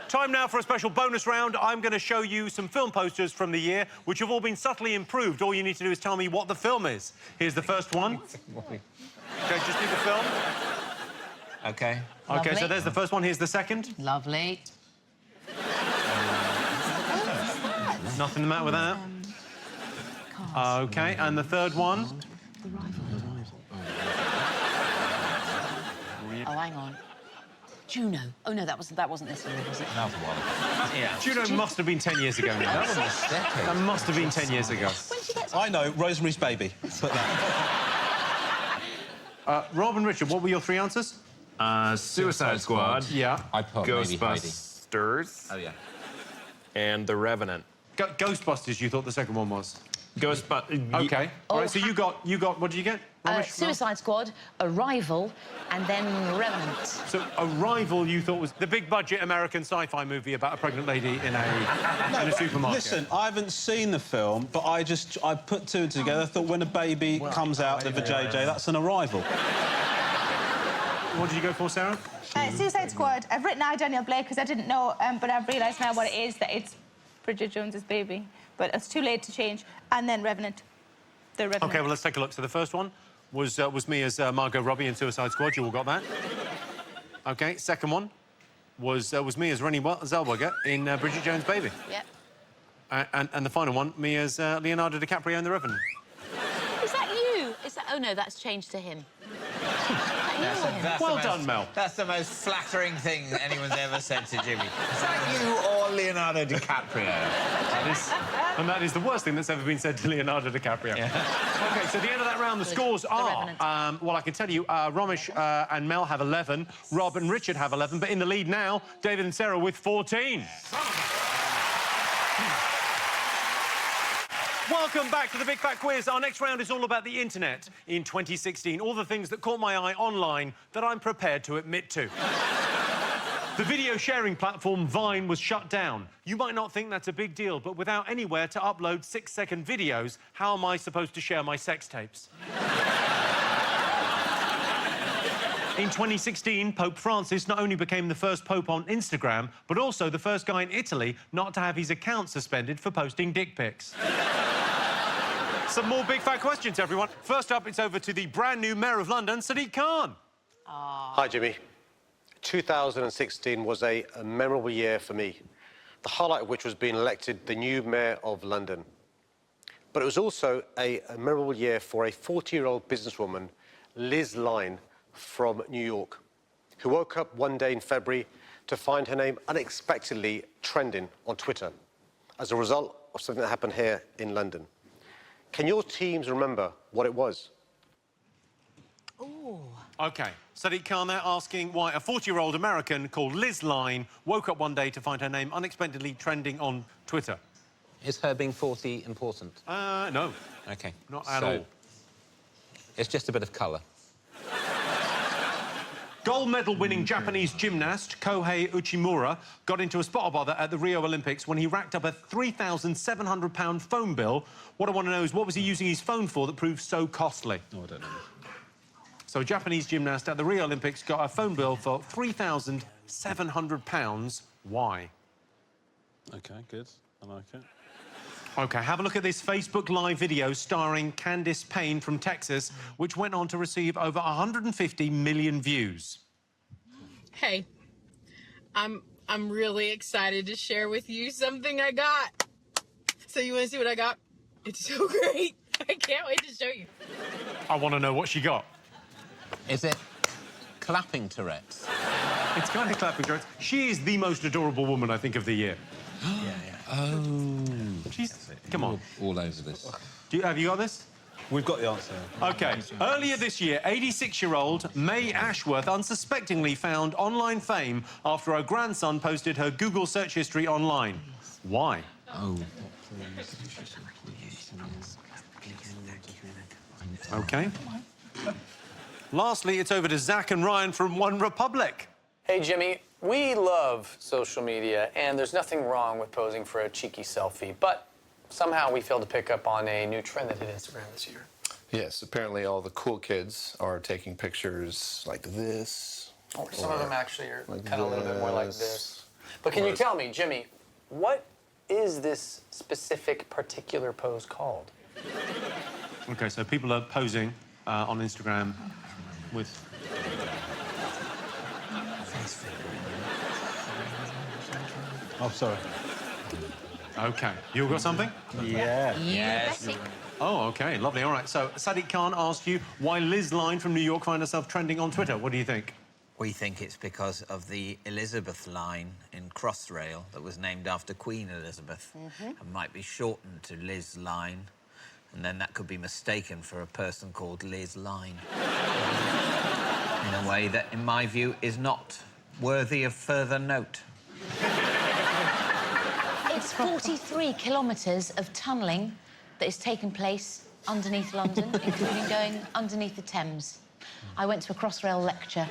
A: Time now for a special bonus round. I'm going to show you some film posters from the year, which have all been subtly improved. All you need to do is tell me what the film is. Here's the first one. OK, just need the film.
F: OK.
A: OK, so there's the first one. Here's the second.
K: Lovely.
A: Nothing the matter with that. OK, and the third one.
K: Oh, hang on. Juno. Oh, no, that wasn't this year, was it?
F: Another one. Yeah.
A: Juno must have been 10 years ago now. That must have been 10 years ago.
E: I know, Rosemary's Baby. Put that.
A: Rob and Richard, what were your three answers?
C: Suicide Squad.
A: Yeah.
B: I put maybe Heidi.
C: Ghostbusters.
F: Oh, yeah.
C: And The Revenant.
A: Ghostbusters, you thought the second one was?
C: Ghostbusters.
A: OK. All right, so you got... What did you get?
D: Suicide Squad, Arrival, and then Revenant.
A: So Arrival, you thought was the big-budget American sci-fi movie about a pregnant lady in a supermarket.
E: Listen, I haven't seen the film, but I put two together. I thought when a baby comes out of a JJ, that's an arrival.
A: What did you go for, Sarah?
G: Suicide Squad. I've written I, Daniel Blake, because I didn't know, but I've realised now what it is, that it's Bridget Jones's baby. But it's too late to change. And then Revenant. The Revenant.
A: OK, well, let's take a look. So the first one was me as Margot Robbie in Suicide Squad. You all got that? OK, second one was me as Renée Zellweger in Bridget Jones' Baby.
D: Yep.
A: And the final one, me as Leonardo DiCaprio in The Revenant.
D: Is that you? Is that... Oh, no, that's changed to him.
A: Well done, Mel.
F: That's the most flattering thing anyone's ever said to Jimmy. Is that you or Leonardo DiCaprio?
A: And that is the worst thing that's ever been said to Leonardo DiCaprio. Yeah. OK, so at the end of that round, the scores are... well, I can tell you, Romesh and Mel have 11, Rob and Richard have 11, but in the lead now, David and Sarah with 14. Welcome back to the Big Fat Quiz. Our next round is all about the internet in 2016. All the things that caught my eye online that I'm prepared to admit to. The video sharing platform Vine was shut down. You might not think that's a big deal, but without anywhere to upload 6-second videos, how am I supposed to share my sex tapes? In 2016, Pope Francis not only became the first pope on Instagram, but also the first guy in Italy not to have his account suspended for posting dick pics. Some more big fat questions, everyone. First up, it's over to the brand new Mayor of London, Sadiq Khan.
M: Hi, Jimmy. 2016 was a memorable year for me, the highlight of which was being elected the new Mayor of London. But it was also a memorable year for a 40-year-old businesswoman, Liz Line, from New York, who woke up one day in February to find her name unexpectedly trending on Twitter as a result of something that happened here in London. Can your teams remember what it was?
D: Ooh.
A: OK, Sadiq Khan there asking why a 40-year-old American called Liz Line woke up one day to find her name unexpectedly trending on Twitter.
B: Is her being 40 important?
A: No.
B: OK.
A: Not at all.
B: It's just a bit of colour.
A: Gold medal-winning Japanese gymnast Kohei Uchimura got into a spot bother at the Rio Olympics when he racked up a £3,700 phone bill. What I want to know is what was he using his phone for that proved so costly?
E: Oh, I don't know.
A: So a Japanese gymnast at the Rio Olympics got a phone bill for £3,700. Why?
E: OK, good. I like it.
A: OK, have a look at this Facebook Live video starring Candice Payne from Texas, which went on to receive over 150 million views.
N: Hey, I'm really excited to share with you something I got. So you want to see what I got? It's so great. I can't wait to show you.
A: I want to know what she got.
B: Is it clapping Tourette's?
A: It's kind of clapping Tourette's. She is the most adorable woman, I think, of the year.
B: Oh.
A: Come on.
B: All over this.
A: Have you got this?
E: We've got the answer.
A: OK. Earlier this year, 86-year-old May Ashworth unsuspectingly found online fame after her grandson posted her Google search history online. Why?
B: Oh.
A: OK. Lastly, it's over to Zach and Ryan from One Republic.
O: Hey, Jimmy, we love social media, and there's nothing wrong with posing for a cheeky selfie, but somehow we failed to pick up on a new trend that hit Instagram this year.
Q: Yes, apparently all the cool kids are taking pictures like this.
O: Or some of them actually are kind of a little bit more like this. But can you tell me, Jimmy, what is this specific particular pose called?
A: OK, so people are posing on Instagram with...
E: Oh, sorry.
A: OK. You got something?
E: Yeah.
A: Yes. Oh, OK, lovely. All right, so Sadiq Khan asked you why Liz Line from New York found herself trending on Twitter. What do you think?
F: We think it's because of the Elizabeth line in Crossrail that was named after Queen Elizabeth and might be shortened to Liz Line, and then that could be mistaken for a person called Liz Line. In a way that, in my view, is not worthy of further note.
D: It's 43 kilometres of tunnelling that is taking place underneath London, including going underneath the Thames. I went to a Crossrail lecture.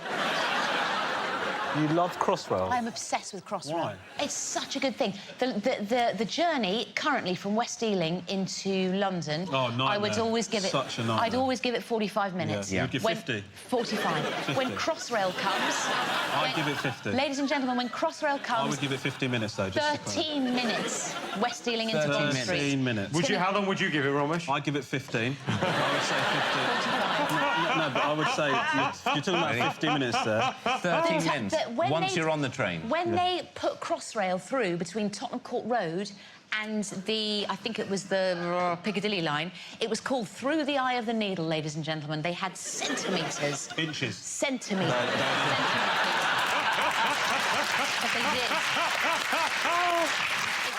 E: You love Crossrail?
D: I'm obsessed with Crossrail.
E: Why?
D: It's such a good thing. The journey currently from West Ealing into London, I would always give it...
E: Such a nightmare.
D: I'd always give it 45 minutes.
E: Yeah. You'd give 50?
D: 45.
E: 50.
D: When Crossrail comes...
E: I'd give it 50.
D: Ladies and gentlemen, when Crossrail comes...
E: I would give it 50 minutes, though. Just
D: 13 minutes. West Ealing into Bond Street.
E: 13 minutes.
A: How long would you give it, Romesh?
E: I'd give it 15. I would say 50. No, but I would say you're talking about 50 minutes there.
B: 13 minutes. Once you're on the train.
D: When they put Crossrail through between Tottenham Court Road and I think it was the Piccadilly line, it was called Through the Eye of the Needle, ladies and gentlemen. They had centimetres.
E: Inches.
D: Centimetres.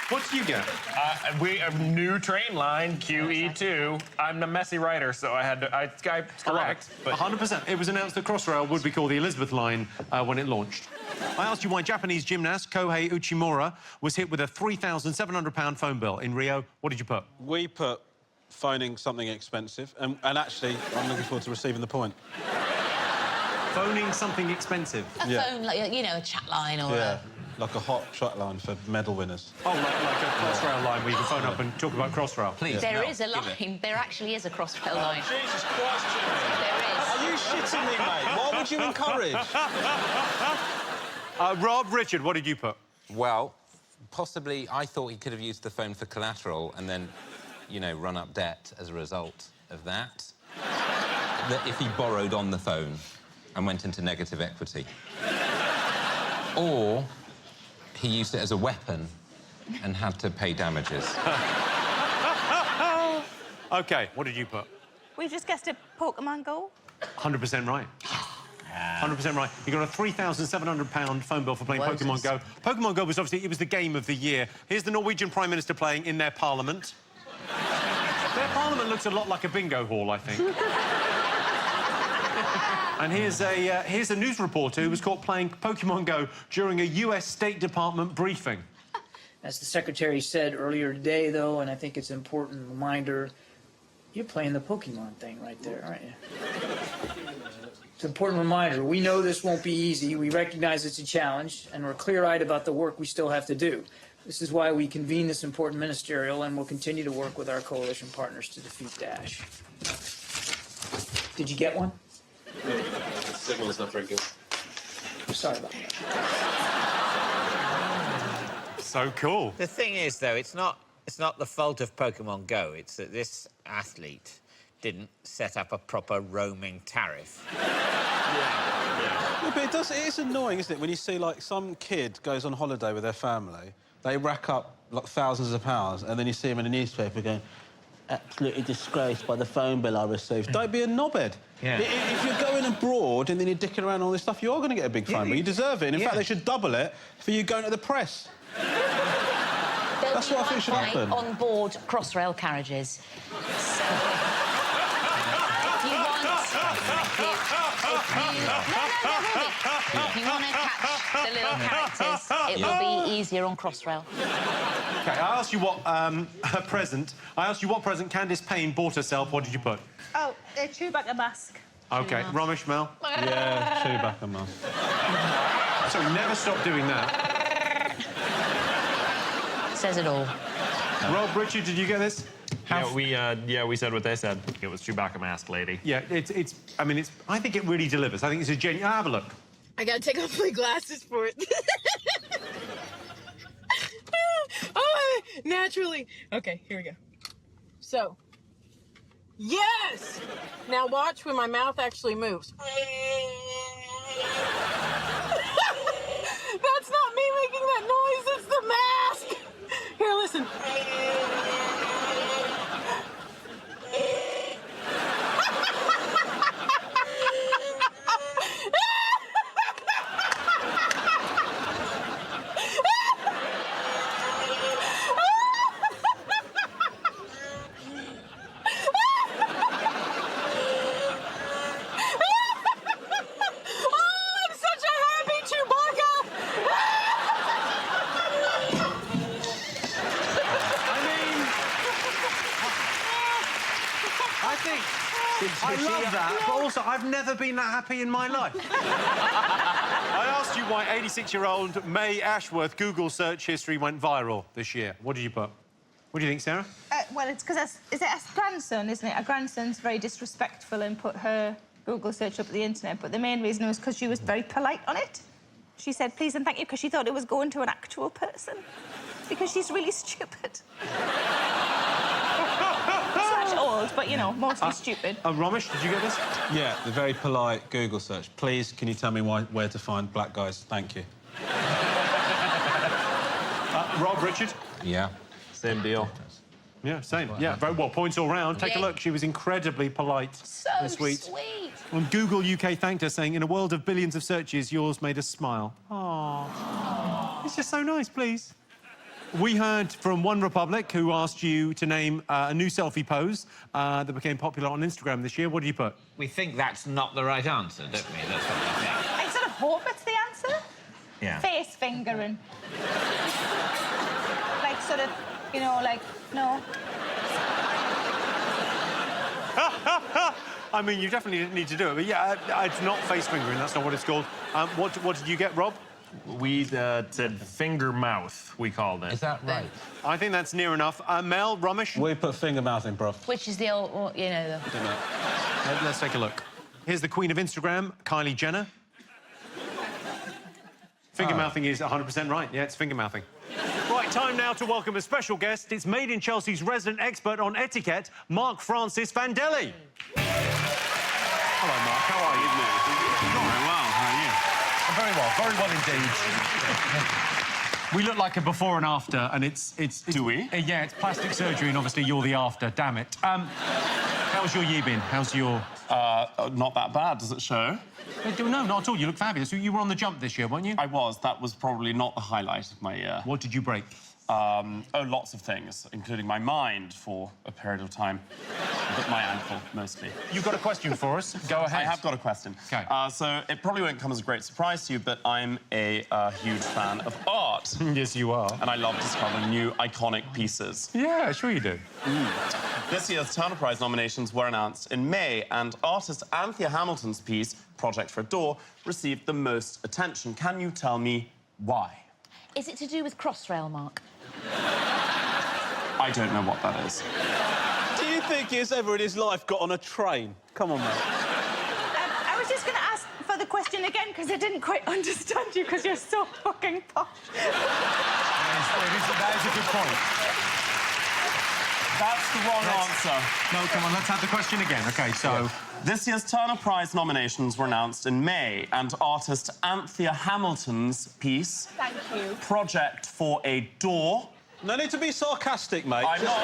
A: What do you get?
C: A new train line, QE2. I'm a messy writer, so I had to... correct. But
A: 100%. It was announced that Crossrail would be called the Elizabeth Line when it launched. I asked you why Japanese gymnast Kohei Uchimura was hit with a £3,700 phone bill in Rio. What did you put?
E: We put phoning something expensive, and actually, I'm looking forward to receiving the point.
A: Phoning something expensive?
D: A phone, like, you know, a chat line or a...
E: Like a hot chat line for medal winners.
A: Oh, like a Crossrail line where you can phone up and talk about Crossrail.
D: Please, there is a line. There actually is a Crossrail line.
E: Jesus Christ, Jimmy.
D: There is.
E: Are you shitting me, mate? Why would you encourage?
A: Rob, Richard, what did you put?
B: Well, possibly I thought he could have used the phone for collateral and then, you know, run up debt as a result of that. That if he borrowed on the phone and went into negative equity. Or he used it as a weapon and had to pay damages.
A: OK, what did you put?
G: We just guessed a Pokemon Go.
A: 100% right. 100% right. You got a £3,700 phone bill for playing Pokemon Go. Pokemon Go was obviously, it was the game of the year. Here's the Norwegian Prime Minister playing in their parliament. Their parliament looks a lot like a bingo hall, I think. And here's a news reporter who was caught playing Pokemon Go during a US State Department briefing.
L: As the Secretary said earlier today, though, and I think it's an important reminder, you're playing the Pokemon thing right there, aren't you? It's an important reminder. We know this won't be easy. We recognize it's a challenge, and we're clear-eyed about the work we still have to do. This is why we convene this important ministerial, and we'll continue to work with our coalition partners to defeat Daesh. Did you get one?
E: The signal's not very good.
L: Sorry about that.
A: So cool.
F: The thing is, though, it's not the fault of Pokemon Go. It's that this athlete didn't set up a proper roaming tariff.
E: Yeah, but it is annoying, isn't it, when you see, like, some kid goes on holiday with their family, they rack up, like, thousands of pounds, and then you see them in a newspaper going, absolutely disgraced by the phone bill I received. Don't be a knobhead.
F: Yeah.
E: If you're going abroad and then you're dicking around all this stuff, you are going to get a big phone bill. You deserve it. And in fact, they should double it for you going to the press. That's what I think should happen.
D: On board Crossrail carriages. So, if you want to catch the little characters, it will be easier on Crossrail.
A: OK, I asked you what present Candice Payne bought herself. What did you put?
G: Oh, a Chewbacca mask.
A: OK, Romesh, Mel?
E: Yeah, Chewbacca mask.
A: Sorry, never stop doing that.
D: Says it all.
A: Rob, Richard, did you get this?
C: We said what they said. It was Chewbacca mask lady.
A: Yeah, I think it really delivers. I think it's a genuine... Have a look.
N: I gotta take off my glasses for it. Naturally. Okay, here we go. So, yes! Now watch when my mouth actually moves. That's not me making that noise, it's the mask! Here, listen.
A: I love that, but also I've never been that happy in my life. I asked you why 86-year-old May Ashworth Google search history went viral this year. What did you put? What do you think, Sarah?
G: Well, it's because is it a grandson, isn't it? Her grandson's very disrespectful and put her Google search up at the internet, but the main reason was because she was very polite on it. She said please and thank you because she thought it was going to an actual person. Because she's really stupid. Old, but, you know, mostly stupid.
A: Romesh, did you get this?
E: Yeah, the very polite Google search. Please, can you tell me where to find black guys? Thank you.
A: Rob, Richard?
C: Yeah. Same deal.
A: Yeah, same. Yeah, very well. Points all round. Take a look. She was incredibly polite and sweet. And Google UK thanked her, saying, in a world of billions of searches, yours made us smile. Aww. It's just so nice, please. We heard from One Republic, who asked you to name a new selfie pose that became popular on Instagram this year. What did you put?
F: We think that's not the right answer, don't we? That's what we think.
G: I sort of hope it's the answer.
F: Yeah.
G: Face fingering. Like, sort of, you know, like, no.
A: I mean, you definitely didn't need to do it, but yeah, it's not face fingering. That's not what it's called. What did you get, Rob?
C: We said finger mouth, we called it.
B: Is that right?
A: I think that's near enough. Mel, Romesh?
E: We put finger mouth in, bruv.
D: Which is the old, you know, the...
A: Let's take a look. Here's the queen of Instagram, Kylie Jenner. Finger-mouthing is 100% right. Yeah, it's finger-mouthing. Right, time now to welcome a special guest. It's Made in Chelsea's resident expert on etiquette, Mark Francis Vandelli. Hello, Mark. How are you?
P: Very well. How are you?
A: Very well indeed. We look like a before and after, and it's
P: Do we?
A: Yeah, it's plastic surgery, and obviously you're the after. Damn it. How's your year been? How's your?
P: Not that bad. Does it show?
A: No, not at all. You look fabulous. You were on the jump this year, weren't you?
P: I was. That was probably not the highlight of my year.
A: What did you break?
P: Lots of things, including my mind for a period of time, but my ankle mostly.
A: You've got a question for us. Go ahead.
P: I have got a question.
A: Okay.
P: So it probably won't come as a great surprise to you, but I'm a huge fan of art.
A: Yes, you are.
P: And I love discovering new iconic pieces.
A: Yeah, sure you do.
P: This year's Turner Prize nominations were announced in May, and artist Anthea Hamilton's piece, Project for a Door, received the most attention. Can you tell me why?
D: Is it to do with Crossrail, Mark?
P: I don't know what that is.
E: Do you think he's ever in his life got on a train? Come on, mate.
G: I was just going to ask for the question again because I didn't quite understand you because you're so fucking posh.
A: That is a good point.
P: That's the wrong answer.
A: No, come on, let's have the question again. OK, so...
P: Yeah. This year's Turner Prize nominations were announced in May, and artist Anthea Hamilton's piece...
G: Thank you.
P: Project for a Door...
E: No need to be sarcastic, mate.
P: I'm not.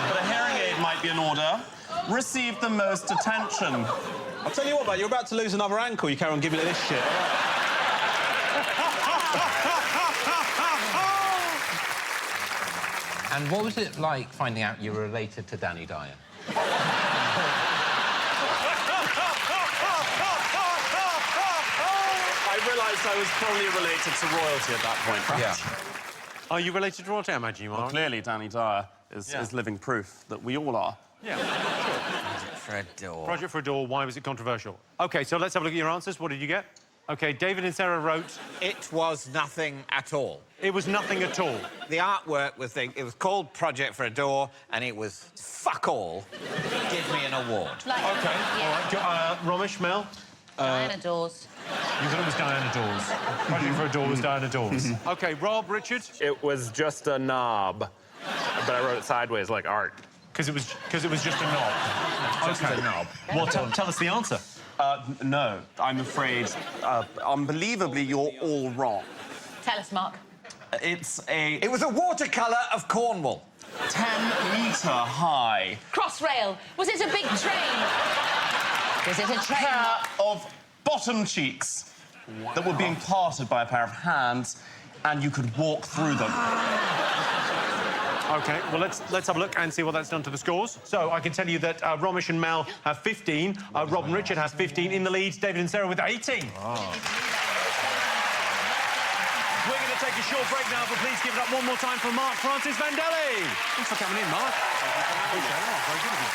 P: But a hearing aid might be in order. Received the most attention.
E: I'll tell you what, mate, you're about to lose another ankle. You carry on giving it this shit.
B: And what was it like finding out you were related to Danny Dyer?
P: I realised I was probably related to royalty at that point.
B: Yeah.
A: Are you related to royalty, I imagine you are?
P: Well, clearly, Danny Dyer is living proof that we all are.
A: Yeah, sure.
B: Project for a Door.
A: Project for a Door, why was it controversial? OK, so let's have a look at your answers. What did you get? OK, David and Sarah wrote...
F: It was nothing at all.
A: It was nothing at all.
F: The artwork was it was called Project for a Door, and it was fuck all. Give me an award.
A: OK, all right. Romesh, Mel?
D: Diana Dawes.
A: You thought it was Diana Dawes. Project for a Door was Diana Dawes. OK, Rob, Richard?
C: It was just a knob, but I wrote it sideways like art.
A: Because it was just a knob.
F: Just a knob.
A: Well, tell us the answer.
P: No, I'm afraid, unbelievably, you're all wrong.
D: Tell us, Mark.
F: It was a watercolour of Cornwall.
P: 10-metre high.
D: Crossrail. Was it a big train? Was it a train?
P: Pair of bottom cheeks that were being parted by a pair of hands, and you could walk through them.
A: OK, well, let's have a look and see what that's done to the scores. So I can tell you that Romesh and Mel have 15, Rob and Richard have 15. In the lead, David and Sarah with 18. We're going to take a short break now, but please give it up one more time for Mark Francis Vandelli. Thanks for coming in, Mark. Very good of you.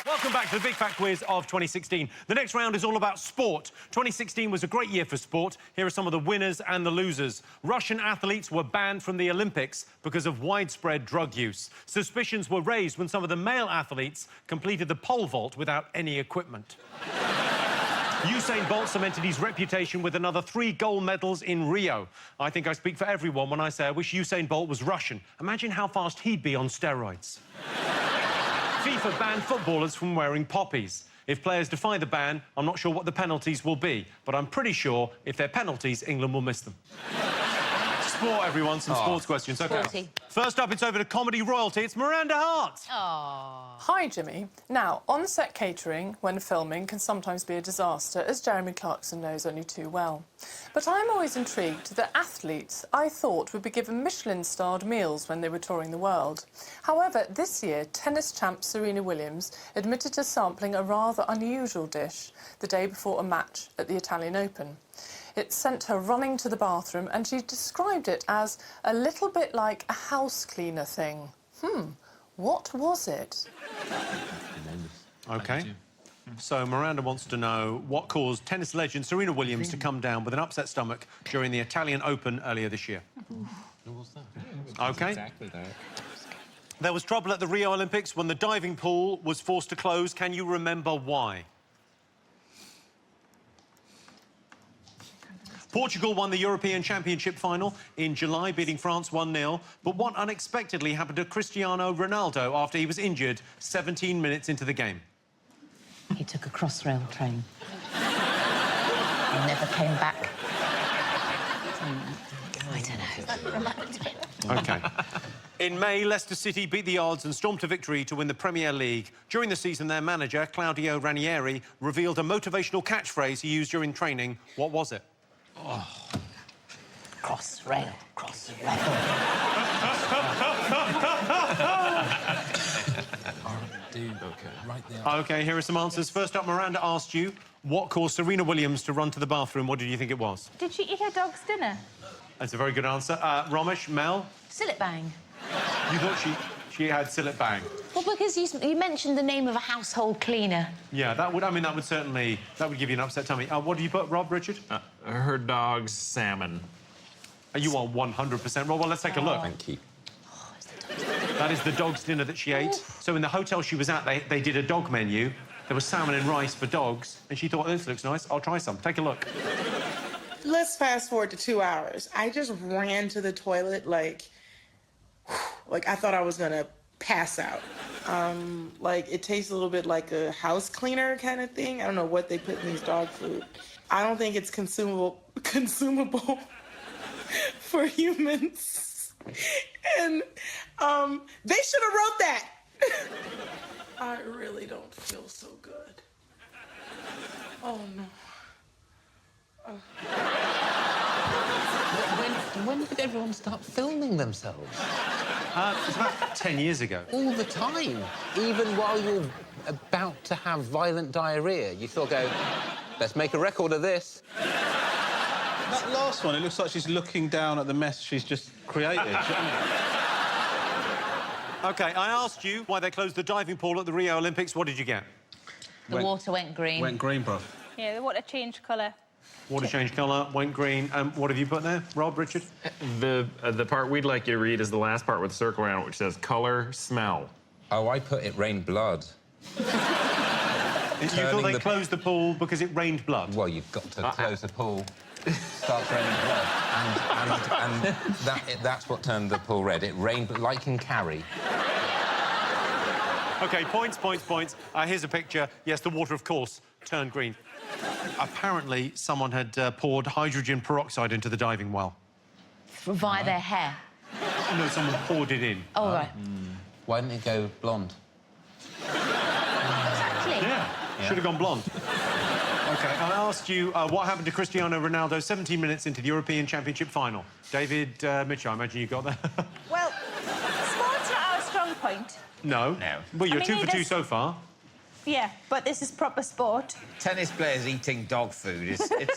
A: Welcome back to the Big Fat Quiz of 2016. The next round is all about sport. 2016 was a great year for sport. Here are some of the winners and the losers. Russian athletes were banned from the Olympics because of widespread drug use. Suspicions were raised when some of the male athletes completed the pole vault without any equipment. Usain Bolt cemented his reputation with another 3 gold medals in Rio. I think I speak for everyone when I say I wish Usain Bolt was Russian. Imagine how fast he'd be on steroids. FIFA banned footballers from wearing poppies. If players defy the ban, I'm not sure what the penalties will be, but I'm pretty sure if they're penalties, England will miss them. Sport, everyone. Some sports questions. OK.
D: Sporty.
A: First up, it's over to comedy royalty. It's Miranda Hart.
R: Hi, Jimmy. Now, on-set catering, when filming, can sometimes be a disaster, as Jeremy Clarkson knows only too well. But I'm always intrigued that athletes, I thought, would be given Michelin-starred meals when they were touring the world. However, this year, tennis champ Serena Williams admitted to sampling a rather unusual dish the day before a match at the Italian Open. It sent her running to the bathroom, and she described it as a little bit like a house cleaner thing. What was it?
A: OK. So Miranda wants to know what caused tennis legend Serena Williams to come down with an upset stomach during the Italian Open earlier this year. OK.
F: Exactly that.
A: There was trouble at the Rio Olympics when the diving pool was forced to close. Can you remember why? Portugal won the European Championship final in July, beating France 1-0. But what unexpectedly happened to Cristiano Ronaldo after he was injured 17 minutes into the game?
D: He took a Crossrail train. He never came back. I don't know.
A: OK. In May, Leicester City beat the odds and stormed to victory to win the Premier League. During the season, their manager, Claudio Ranieri, revealed a motivational catchphrase he used during training. What was it?
D: Crossrail, Crossrail.
A: OK, here are some answers. First up, Miranda asked you, what caused Serena Williams to run to the bathroom? What did you think it was?
G: Did she eat her dog's dinner?
A: That's a very good answer. Romesh, Mel?
D: Sillet bang.
A: You thought she had Sillet bang?
D: Well, because you mentioned the name of a household cleaner.
A: Yeah, that would give you an upset tummy. What do you put, Rob, Richard?
C: Her dog's salmon.
A: Are you on 100%? Well, let's take a look.
F: Thank you.
A: That is the dog's dinner that she ate. So in the hotel she was at, they did a dog menu. There was salmon and rice for dogs, and she thought, this looks nice, I'll try some. Take a look.
S: Let's fast forward to 2 hours. I just ran to the toilet like I thought I was gonna pass out. It tastes a little bit like a house cleaner kind of thing. I don't know what they put in these dog food. I don't think it's consumable for humans. And they should have wrote that. I really don't feel so good. Oh no.
B: When did everyone start filming themselves?
A: It's about 10 years ago.
B: All the time. Even while you're about to have violent diarrhea, you sort of go, let's make a record of this.
E: That last one, it looks like she's looking down at the mess she's just created.
A: OK, I asked you why they closed the diving pool at the Rio Olympics. What did you get?
D: The water went green.
E: Went green, bruv.
G: Yeah, the water changed colour.
A: Water changed colour, went green. What have you put there, Rob, Richard?
C: The part we'd like you to read is the last part with the circle around it, which says colour, smell.
B: Oh, I put it rained blood.
A: You thought they closed the pool because it rained blood?
B: Well, you've got to close the pool. Starts raining blood. And that's what turned the pool red. It rained like in Carrie.
A: OK, points. Here's a picture. Yes, the water, of course, turned green. Apparently, someone had poured hydrogen peroxide into the diving well.
D: Via their hair.
A: No, someone poured it in.
D: Oh, right.
B: Why didn't it go blonde?
D: Exactly.
A: Yeah. Should have gone blonde. OK, I asked you what happened to Cristiano Ronaldo 17 minutes into the European Championship final. David Mitchell, I imagine you got that.
G: Well, sports are our strong point.
A: No. Well, you're 2 for 2 so far.
G: Yeah, but this is proper sport.
F: Tennis players eating dog food. Is it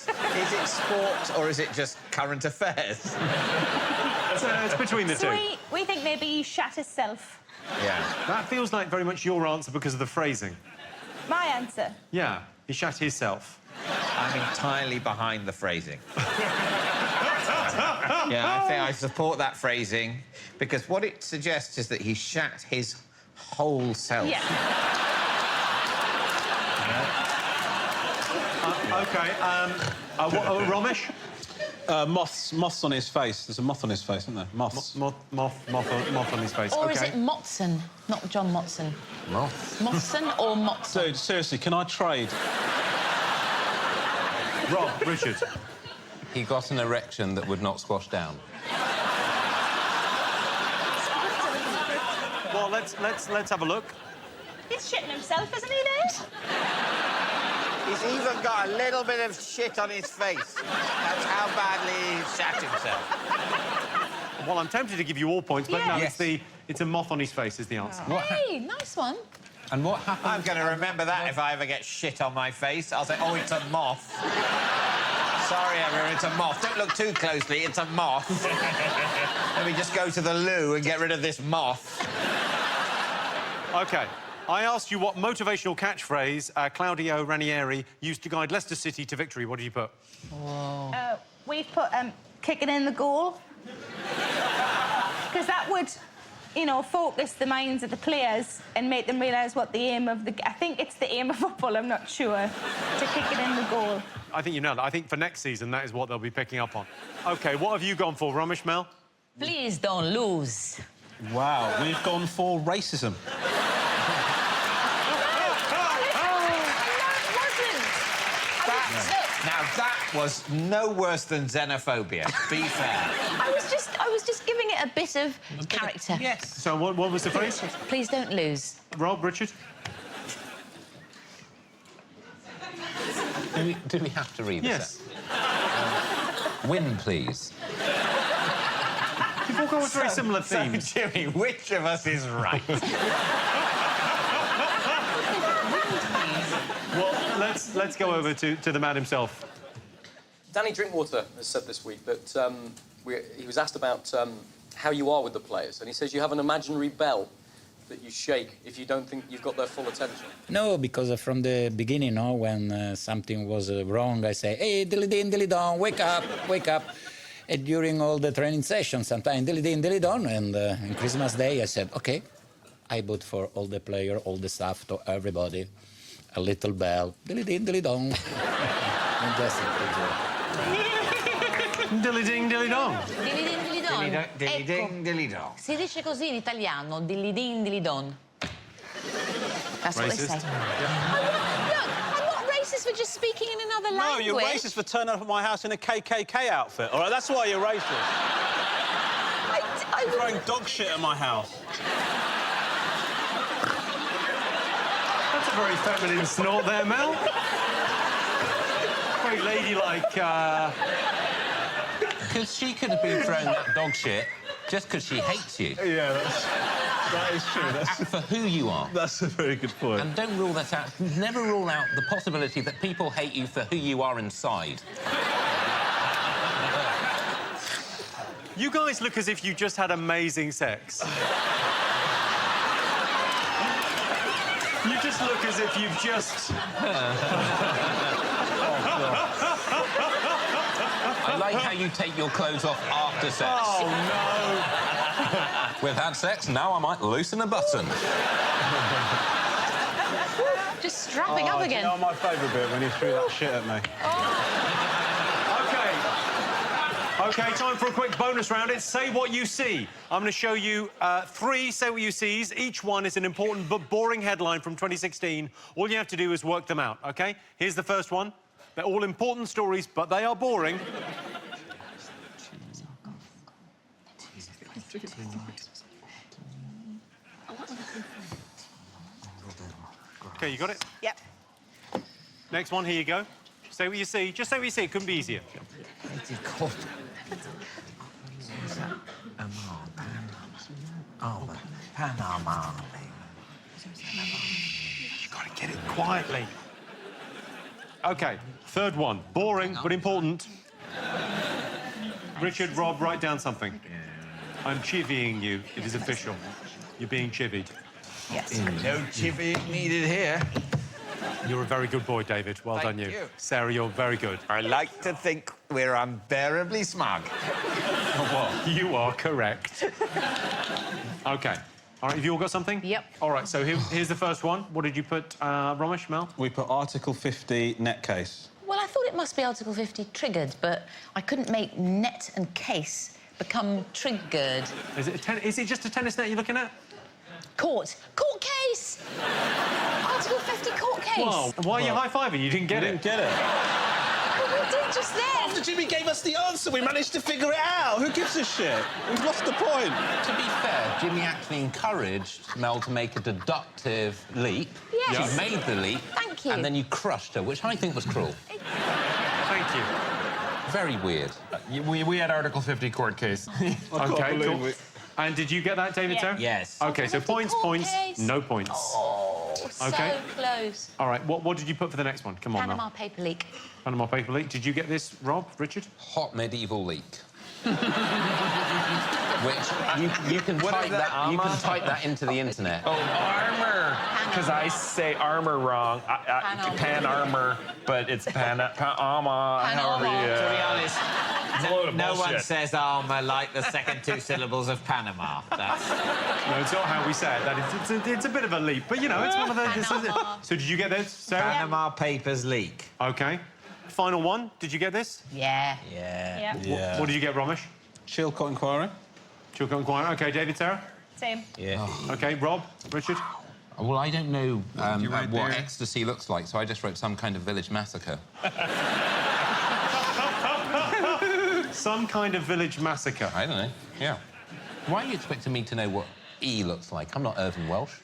F: sport or is it just current affairs?
A: It's between the two.
G: We think maybe he shat himself.
A: Yeah. That feels like very much your answer because of the phrasing.
G: My answer.
A: Yeah, he shat himself.
F: I'm entirely behind the phrasing. Yeah, I think I support that phrasing because what it suggests is that he shat his whole self.
G: Yeah.
A: OK, Romesh?
E: Moths on his face. There's a moth on his face, isn't there? Moths.
A: Moth on his face.
D: Or is it Motson, not John Motson?
B: Moth.
D: Motson or Motson?
E: Dude, seriously, can I trade?
A: Rob, Richard.
B: He got an erection that would not squash down.
A: Well, let's have a look.
G: He's shitting himself, isn't he, Nate?
F: He's even got a little bit of shit on his face. That's how badly he shat himself.
A: Well, I'm tempted to give you all points, but no,
B: Yes.
A: it's a moth on his face is the answer.
D: Hey, nice one.
B: And what happened?
F: I'm going to remember that if I ever get shit on my face. I'll say, oh, it's a moth. Sorry, everyone, it's a moth. Don't look too closely, it's a moth. Let me just go to the loo and get rid of this moth.
A: OK. I asked you what motivational catchphrase Claudio Ranieri used to guide Leicester City to victory. What did you put?
G: We've put kicking in the goal. Because that would, you know, focus the minds of the players and make them realise what the aim of the... I think it's the aim of football, I'm not sure, to kick it in the goal.
A: I think you nailed it. I think for next season, that is what they'll be picking up on. OK, what have you gone for, Romesh, Mel?
D: Please don't lose.
E: Wow, we've gone for racism.
F: Now, that was no worse than xenophobia, be fair.
D: I was just giving it a bit of character.
F: Yes.
A: So what was the phrase?
D: Please don't lose.
A: Rob, Richard?
B: Do we have to read this?
A: Yes.
B: Win, please.
A: You've all gone with very similar themes.
F: So, Jimmy, which of us is right?
A: Well, let's go over to the man himself.
T: Danny Drinkwater has said this week that he was asked about how you are with the players, and he says you have an imaginary bell that you shake if you don't think you've got their full attention.
U: No, because from the beginning, when something was wrong, I say, hey, dilly-din, dilly-don, wake up, wake up. And during all the training sessions, sometimes dilly-din, dilly-don, and on Christmas Day, I said, OK, I bought for all the players, all the staff, to everybody, a little bell, dilly-din, dilly-don. And that's it.
A: Dilly-ding, dilly-dong.
D: Dilly-din, dilly-don.
F: Dilly-ding, dilly-dong.
D: Si dice così in italiano, dilly-din, dilly-don. That's what they say.
A: Racist.
D: I'm not racist for just speaking in another
E: No,
D: language.
E: you're racist for turning up at my house in a KKK outfit, all right? That's why you're racist. You're throwing dog shit at my house.
A: That's a very feminine snort there, Mel. Very ladylike.
B: Because she could have been throwing that dog shit just because she hates you.
E: Yeah, that is true.
B: Act for who you are.
E: That's a very good point.
B: And don't rule that out. Never rule out the possibility that people hate you for who you are inside.
A: You guys look as if you just had amazing sex. You just look as if you've just...
B: I like how you take your clothes off after sex.
A: Oh, no.
B: We've had sex, now I might loosen a button.
D: Just It's ramping up again.
E: You know my favourite bit when he threw that shit at me.
A: OK, time for a quick bonus round. It's Say What You See. I'm going to show you 3 Say What You Sees. Each one is an important but boring headline from 2016. All you have to do is work them out, OK? Here's the first one. They're all important stories, but they are boring. OK, you got it?
G: Yep.
A: Next one, here you go. Say what you see. Just say what you see. It couldn't be easier.
F: Panama.
A: You got to get it quietly. OK, third one. Boring, but important. Richard, Rob, write down something. I'm chivying you. It is official. You're being chivied.
D: Yes.
F: No chivying needed here.
A: You're a very good boy, David. Well done, you. Sarah, you're very good.
F: I like to think we're unbearably smug.
A: Well, you are correct. OK. All right, have you all got something?
D: Yep.
A: All right, so here's the first one. What did you put, Romesh, Mel?
E: We put Article 50 net case.
D: Well, I thought it must be Article 50 triggered, but I couldn't make net and case become triggered.
A: Is it just a tennis net you're looking at?
D: Court case! Article 50 court case.
A: Well, why are you high-fiving? You didn't get it.
E: Didn't get it.
D: Well, we did just then.
E: After Jimmy gave us the answer, we managed to figure it out. Who gives a shit? We've lost the point.
B: To be fair, Jimmy actually encouraged Mel to make a deductive leap.
D: Yes.
B: She made the leap.
D: Thank you.
B: And then you crushed her, which I think was cruel.
A: Thank you.
B: Very weird.
C: We had Article 50 court case.
A: OK, cool. And did you get that, David, Sarah?
F: Yes.
A: OK, so points,
D: case.
A: no points.
D: Oh,
A: OK.
D: so close.
A: All right, what did you put for the next one? Come on,
D: Panama
A: Mel.
D: paper leak.
A: Panama paper leak. Did you get this, Rob, Richard?
B: Hot medieval leak. Which you can type that. You can type that into the internet.
C: Oh, armor. Because I say armor wrong. Pan armor, but it's Panama. However
F: To be honest,
C: It's a load of
F: no one
C: bullshit.
F: says armour like the second 2 syllables of Panama. That's...
A: No, it's not how we say it. It's a bit of a leap, but, you know, it's one of those... So did you get this, Sarah?
F: Panama Papers leak.
A: OK. Final one. Did you get this?
D: Yeah.
F: Yeah.
A: What did you get, Romesh?
E: Chilcot inquiry.
A: Chilcot inquiry. OK, David, Sarah?
G: Same.
F: Yeah.
A: OK, Rob, Richard?
B: Well, I don't know what ecstasy looks like, so I just wrote some kind of village massacre.
A: Some kind of village massacre.
B: I don't know. Yeah. Why are you expecting me to know what E looks like? I'm not Irvin Welsh.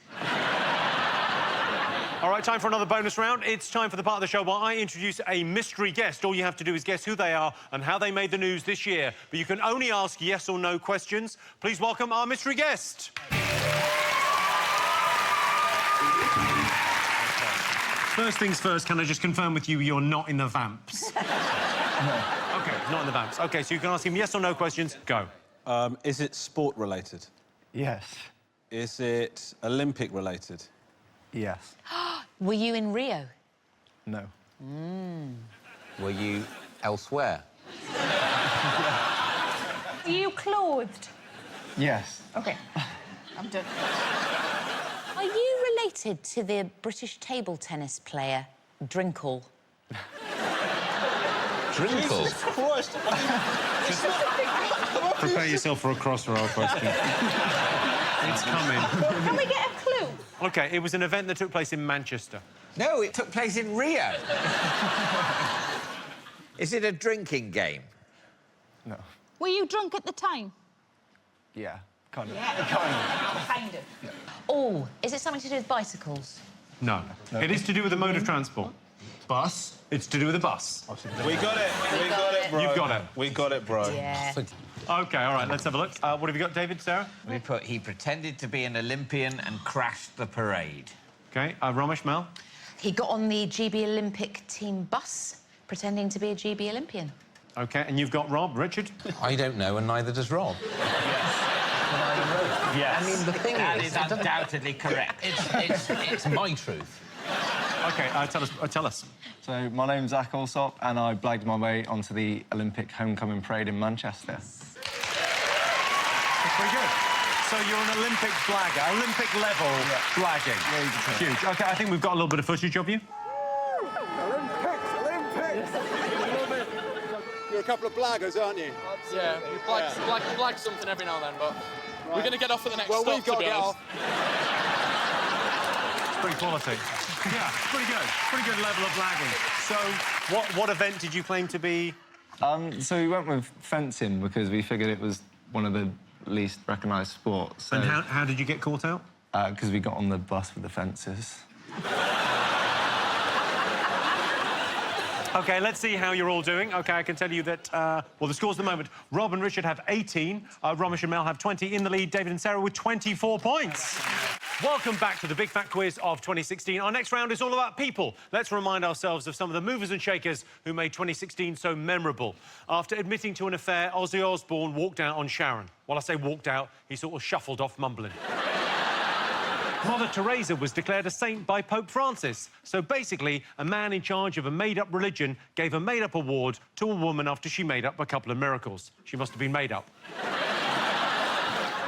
A: All right, time for another bonus round. It's time for the part of the show where I introduce a mystery guest. All you have to do is guess who they are and how they made the news this year. But you can only ask yes or no questions. Please welcome our mystery guest. First things first, can I just confirm with you you're not in the Vamps? No. OK, not in the Vamps. OK, so you can ask him yes or no questions. Go.
E: Is it sport-related?
H: Yes.
E: Is it Olympic-related?
H: Yes.
D: Were you in Rio?
H: No.
B: Were you elsewhere?
G: Are you clothed?
H: Yes.
G: OK. I'm done.
D: Are you related to the British table tennis player Drinkle?
B: Drinkle?
E: Jesus Christ.
A: Prepare yourself for a crossroad question. It's coming.
G: Can we get a clue?
A: OK, it was an event that took place in Manchester.
F: No, it took place in Rio. Is it a drinking game?
H: No.
G: Were you drunk at the time?
H: Yeah. Kind of.
G: Kind of.
H: Yeah.
D: Oh, is it something to do with bicycles?
A: No. It is to do with a mode of transport.
C: Bus?
A: It's to do with a bus.
E: We got it. We got it, bro.
A: You've got it.
E: We got it, bro.
D: Yeah.
A: OK, all right, let's have a look. What have you got, David, Sarah?
F: We put he pretended to be an Olympian and crashed the parade.
A: OK, Romesh, Mel?
D: He got on the GB Olympic team bus, pretending to be a GB Olympian.
A: OK, and you've got Rob, Richard?
B: I don't know, and neither does Rob.
C: Yes.
B: I mean, the thing
F: That
B: is...
F: is undoubtedly correct.
B: It's my truth.
A: OK, tell us.
H: So, my name's Zach Alsop, and I blagged my way onto the Olympic homecoming parade in Manchester.
A: That's pretty good. So you're an Olympic blagger, Olympic level blagging. Huge. OK, I think we've got a little bit of footage of you.
I: Olympics! You're a couple of blaggers, aren't you?
V: Yeah, we blag something every now and then, but we're going to get off at the next
I: well,
V: stop,
I: we've got to get off.
A: It's pretty quality. Yeah, pretty good. Pretty good level of blagging. So what event did you claim to be?
H: So we went with fencing because we figured it was one of the least recognised sports. So,
A: and how did you get caught out?
H: Because we got on the bus with the fencers.
A: OK, let's see how you're all doing. OK, I can tell you that, well, the scores at the moment, Rob and Richard have 18, Romesh and Mel have 20. In the lead, David and Sarah with 24 points. Welcome back to the Big Fat Quiz of 2016. Our next round is all about people. Let's remind ourselves of some of the movers and shakers who made 2016 so memorable. After admitting to an affair, Ozzy Osbourne walked out on Sharon. Well, I say walked out, he sort of shuffled off mumbling. Mother Teresa was declared a saint by Pope Francis. So basically, a man in charge of a made-up religion gave a made-up award to a woman after she made up a couple of miracles. She must have been made up.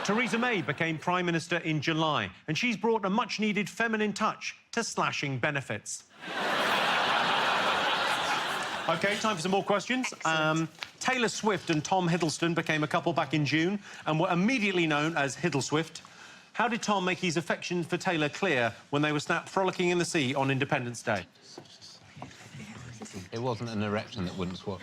A: Theresa May became Prime Minister in July, and she's brought a much-needed feminine touch to slashing benefits. OK, time for some more questions. Taylor Swift and Tom Hiddleston became a couple back in June and were immediately known as Hiddleswift. How did Tom make his affection for Taylor clear when they were snapped frolicking in the sea on Independence Day?
B: It wasn't an erection that wouldn't swap.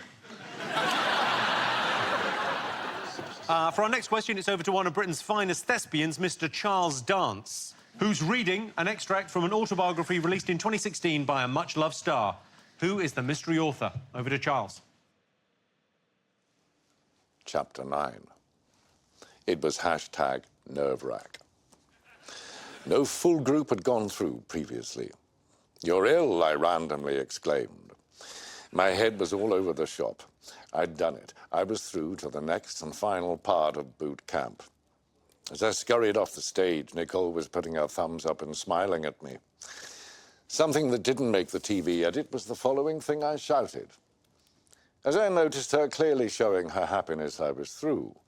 A: For our next question, it's over to one of Britain's finest thespians, Mr. Charles Dance, who's reading an extract from an autobiography released in 2016 by a much-loved star. Who is the mystery author? Over to Charles.
W: Chapter 9. It was hashtag nerve-wrack. No full group had gone through previously. "You're ill," I randomly exclaimed. My head was all over the shop. I'd done it. I was through to the next and final part of boot camp. As I scurried off the stage, Nicole was putting her thumbs up and smiling at me. Something that didn't make the TV edit was the following thing I shouted. As I noticed her clearly showing her happiness I was through,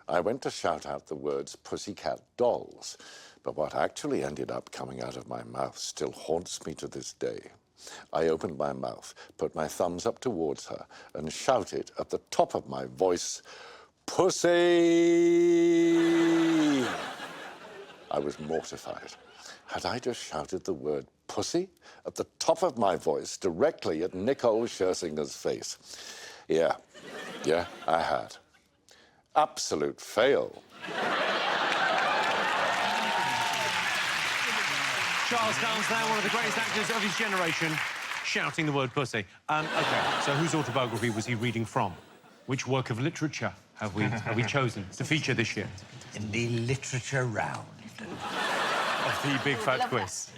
W: I went to shout out the words "Pussycat Dolls," but what actually ended up coming out of my mouth still haunts me to this day. I opened my mouth, put my thumbs up towards her, and shouted at the top of my voice, "Pussy!" I was mortified. Had I just shouted the word "pussy" at the top of my voice directly at Nicole Scherzinger's face? Yeah, I had. Absolute fail.
A: Charles Dance there, one of the greatest actors of his generation, shouting the word pussy. OK, so whose autobiography was he reading from? Which work of literature have we chosen to feature this year?
F: In the literature round.
A: Of the Big Fat Quiz.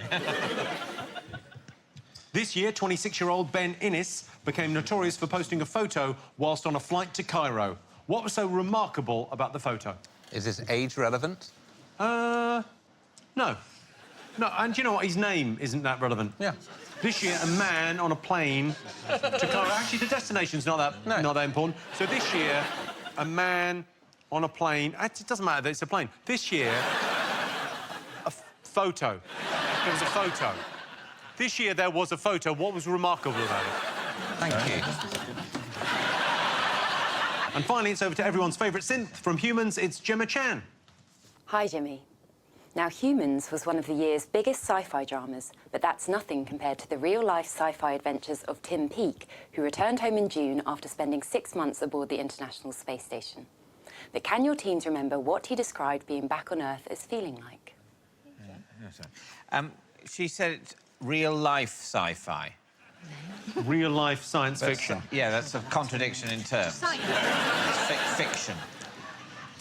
A: This year, 26-year-old Ben Innes became notorious for posting a photo whilst on a flight to Cairo. What was so remarkable about the photo?
B: Is this age relevant?
A: No. No, and you know what? His name isn't that relevant.
B: Yeah.
A: This year, a man on a plane to Cairo. Actually, the destination's not that important. So this year, a man on a plane. It doesn't matter that it's a plane. This year, a photo. There was a photo. This year, there was a photo. What was remarkable about it?
B: Thank you.
A: And finally, it's over to everyone's favourite synth from Humans. It's Gemma Chan.
X: Hi, Jimmy. Now, Humans was one of the year's biggest sci-fi dramas, but that's nothing compared to the real-life sci-fi adventures of Tim Peake, who returned home in June after spending 6 months aboard the International Space Station. But can your teams remember what he described being back on Earth as feeling like?
F: She said it's real-life sci-fi.
A: Real-life science fiction.
F: Yeah, that's a contradiction in terms. It's fiction.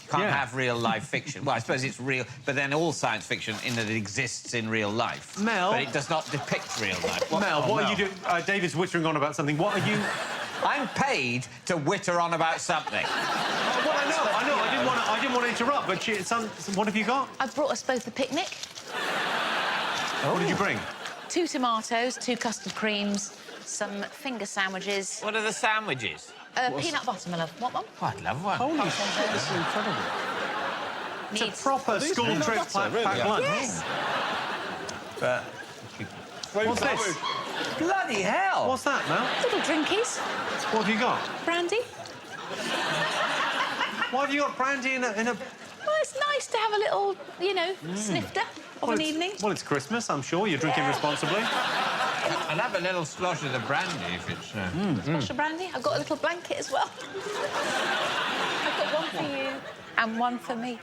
F: You can't have real-life fiction. Well, I suppose it's real, but then all science fiction in that it exists in real life.
A: Mel...
F: But it does not depict real life.
A: Mel, what are you doing? David's whittering on about something. What are you...
F: I'm paid to witter on about something.
A: Well, I know. I didn't want to interrupt, but what have you got?
D: I've brought us both a picnic.
A: What did you bring?
D: 2 tomatoes, 2 custard creams, some finger sandwiches.
F: What are the sandwiches?
D: Peanut butter, my love. Want one?
F: Oh, I'd love one.
A: Holy shit, this is incredible. It's a proper school trip packed lunch.
D: Yes.
F: But...
A: What's this?
F: Bloody hell!
A: What's that, Mel?
D: Little drinkies.
A: What have you got?
D: Brandy.
A: Why have you got brandy in a...
D: Well, it's nice to have a little, you know, snifter of an evening.
A: Well, it's Christmas, I'm sure. You're drinking responsibly.
F: I'll have a little slosh of the brandy if it's...
D: Splash of brandy. I've got a little blanket as well. I've got one for you and one for me.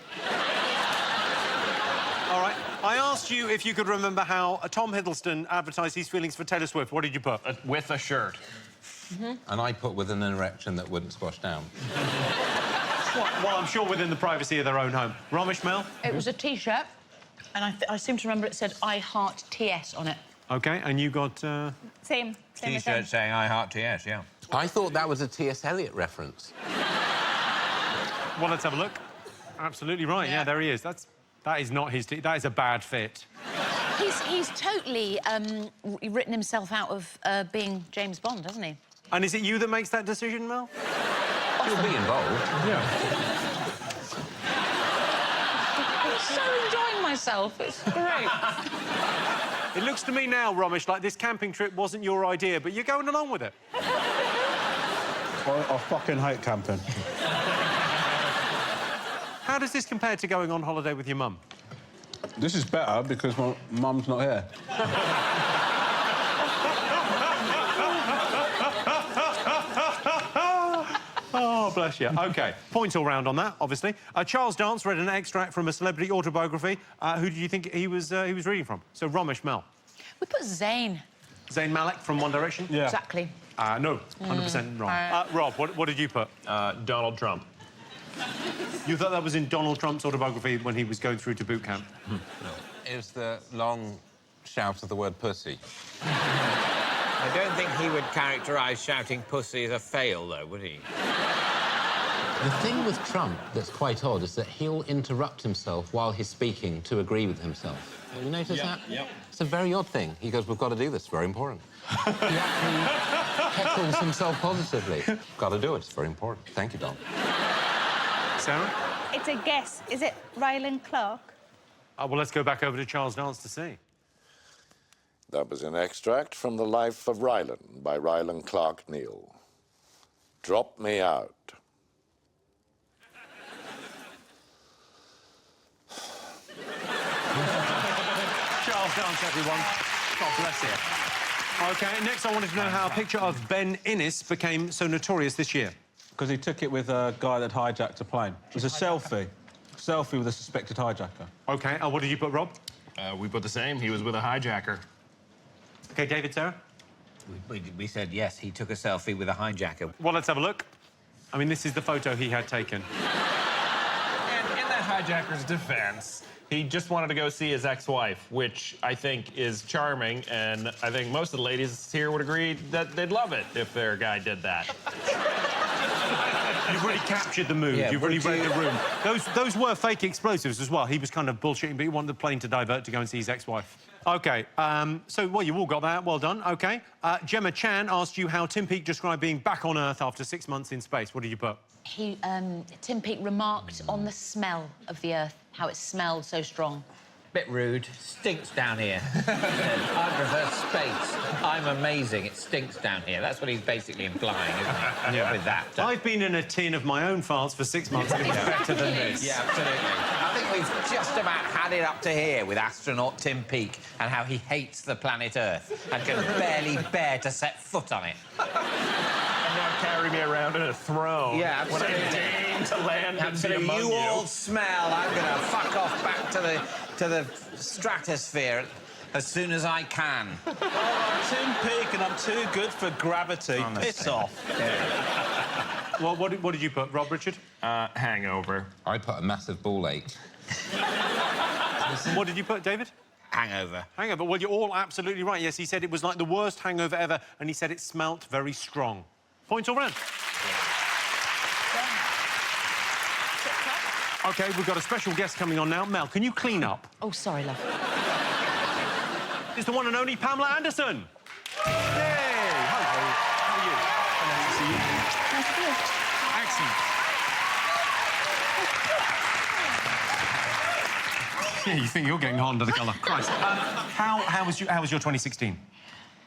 A: All right. I asked you if you could remember how Tom Hiddleston advertised his feelings for Taylor Swift. What did you put?
C: With a shirt.
B: And I put with an erection that wouldn't squash down.
A: Well, I'm sure within the privacy of their own home. Romesh, Mel?
D: It was a T-shirt, and I seem to remember it said "I heart TS" on it.
A: OK, and you got...
G: Same as
F: T-shirt
G: them.
F: saying I heart TS, yeah.
B: I thought that was a T.S. Eliot reference.
A: Well, let's have a look. Absolutely right. Yeah, there he is. That is not his... That is a bad fit.
D: He's totally written himself out of being James Bond, hasn't he?
A: And is it you that makes that decision, Mel?
B: You'll be involved.
A: Yeah.
D: I'm so enjoying myself. It's great.
A: It looks to me now, Romesh, like this camping trip wasn't your idea, but you're going along with it.
E: I fucking hate camping.
A: How does this compare to going on holiday with your mum?
E: This is better because my mum's not here.
A: Oh, bless you. OK, points all round on that, obviously. Charles Dance read an extract from a celebrity autobiography. Who do you think he was reading from? So, Romesh, Mel.
D: We put Zayn.
A: Zayn Malik from One Direction?
E: Yeah.
D: Exactly.
A: No, 100% wrong. Rob, what did you put?
C: Donald Trump.
A: You thought that was in Donald Trump's autobiography when he was going through to boot camp?
B: It was the long shout of the word pussy.
F: I don't think he would characterise shouting pussy as a fail, though, would he?
B: The thing with Trump that's quite odd is that he'll interrupt himself while he's speaking to agree with himself. Have you noticed that?
E: Yep.
B: It's a very odd thing. He goes, we've got to do this, very important. He actually heckles himself positively. Got to do it, it's very important. Thank you, Don.
A: Sarah?
G: It's a guess. Is it Ryland Clark?
A: Well, let's go back over to Charles Dance to see.
W: That was an extract from The Life of Ryland by Ryland Clark Neal. Drop me out.
A: Charles Dance, everyone. God bless you. OK, next I wanted to know how a picture of Ben Innes became so notorious this year.
E: Because he took it with a guy that hijacked a plane. It was a selfie. Selfie with a suspected hijacker.
A: OK, and what did you put, Rob?
C: We put the same. He was with a hijacker.
A: OK, David, Sarah?
F: We said yes, he took a selfie with a hijacker.
A: Well, let's have a look. I mean, this is the photo he had taken.
C: And in that hijacker's defense, he just wanted to go see his ex-wife, which I think is charming, and I think most of the ladies here would agree that they'd love it if their guy did that.
A: You've really captured the mood.
B: Yeah,
A: You've really read the room. Those were fake explosives as well. He was kind of bullshitting, but he wanted the plane to divert to go and see his ex-wife. OK, so, well, you all got that. Well done. OK. Gemma Chan asked you how Tim Peake described being back on Earth after 6 months in space. What did you put?
D: Tim Peake remarked on the smell of the Earth, how it smelled so strong.
F: Bit rude. Stinks down here. I prefer space. I'm amazing. It stinks down here. That's what he's basically implying, isn't it?
A: Yeah.
F: With that.
A: I've been in a tin of my own farts for 6 months. It's better than this.
F: Yeah, absolutely. I think we've just about had it up to here with astronaut Tim Peake and how he hates the planet Earth and can barely bear to set foot on it.
C: And now carry me around in a throne.
F: Yeah,
C: when I
F: absolutely.
C: deign to land and be
F: Absolutely.
C: among
F: You all smell. I'm going to fuck off back to the stratosphere as soon as I can.
E: Oh, I'm Tim Peake and I'm too good for gravity.
F: Honestly.
E: Piss off.
F: Yeah.
A: Well, what did you put, Rob, Richard?
C: Hangover.
B: I put a massive ball ache.
A: What did you put, David?
F: Hangover.
A: Hangover. Well, you're all absolutely right. Yes, he said it was like the worst hangover ever, and he said it smelt very strong. Points all round. OK, we've got a special guest coming on now. Mel, can you clean up?
D: Oh, sorry, love.
A: It's the one and only Pamela Anderson. Yay! Hello. How are you? Nice to see you.
D: Nice to see you.
A: Excellent. Yeah, you think you're getting hot under the colour. Christ. How was your 2016?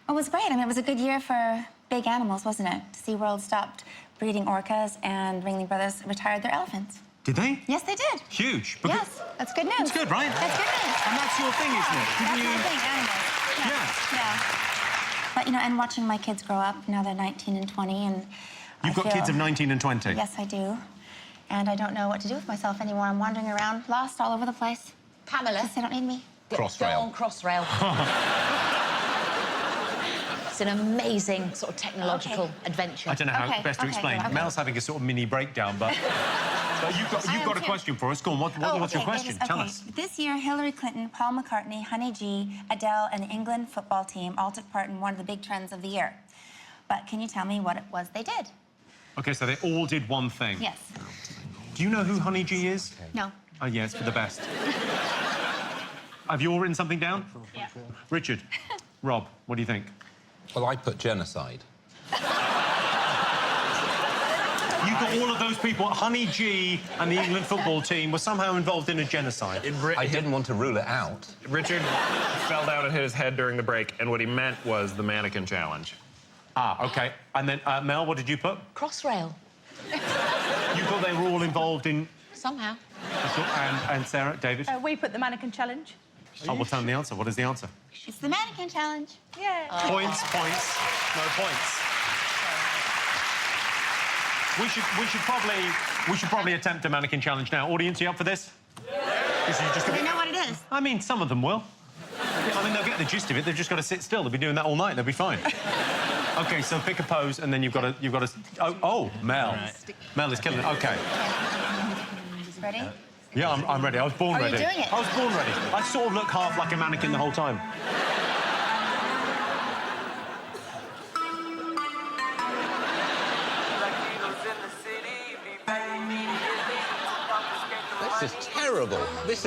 J: It was great. I mean, it was a good year for big animals, wasn't it? SeaWorld stopped breeding orcas and Ringling Brothers retired their elephants.
A: Did they?
J: Yes, they did.
A: Huge.
J: Yes, that's good news.
A: It's good, right?
J: That's good news.
A: And that's your thing, isn't it?
J: That's my thing, animals. Yeah. But, you know, and watching my kids grow up, now they're 19 and 20, and
A: You've got kids of 19 and 20?
J: Yes, I do. And I don't know what to do with myself anymore. I'm wandering around, lost all over the place.
D: Pamela.
J: Because they don't need me.
D: Go on Crossrail. It's an amazing sort of technological adventure.
A: I don't know how best to explain. Mel's having a sort of mini breakdown, but you've got a question for us. Go on, what's your question? Tell us.
J: This year, Hillary Clinton, Paul McCartney, Honey G, Adele, and the England football team all took part in one of the big trends of the year. But can you tell me what it was they did?
A: OK, so they all did one thing.
J: Yes.
A: Do you know who Honey G is?
J: No.
A: Oh, yeah, it's for the best. Have you all written something down?
J: Yeah.
A: Richard, Rob, what do you think?
B: Well, I put genocide.
A: You got all of those people, Honey G and the England football team were somehow involved in a genocide.
B: I didn't want to rule it out.
C: Richard fell down and hit his head during the break, and what he meant was the mannequin challenge.
A: Ah, OK. And then, Mel, what did you put?
D: Crossrail.
A: You thought they were all involved in...
D: Somehow.
A: And Sarah, David?
G: We put the mannequin challenge.
A: Oh, well, tell them the answer. What is the answer?
J: It's the mannequin challenge.
G: Yeah.
A: Points, no points. We should probably attempt a mannequin challenge now. Audience, you up for this? This is just
J: Do they know what it is?
A: I mean, some of them will. I mean, they'll get the gist of it. They've just got to sit still. They'll be doing that all night. They'll be fine. OK, so pick a pose, and then you've got to... Oh, Mel. Right. Mel is killing it. OK.
J: Ready?
A: Yeah, I'm ready. I was born ready.
J: Are you doing it?
A: I was born ready. I sort of look half like a mannequin the whole time.
B: This is terrible. This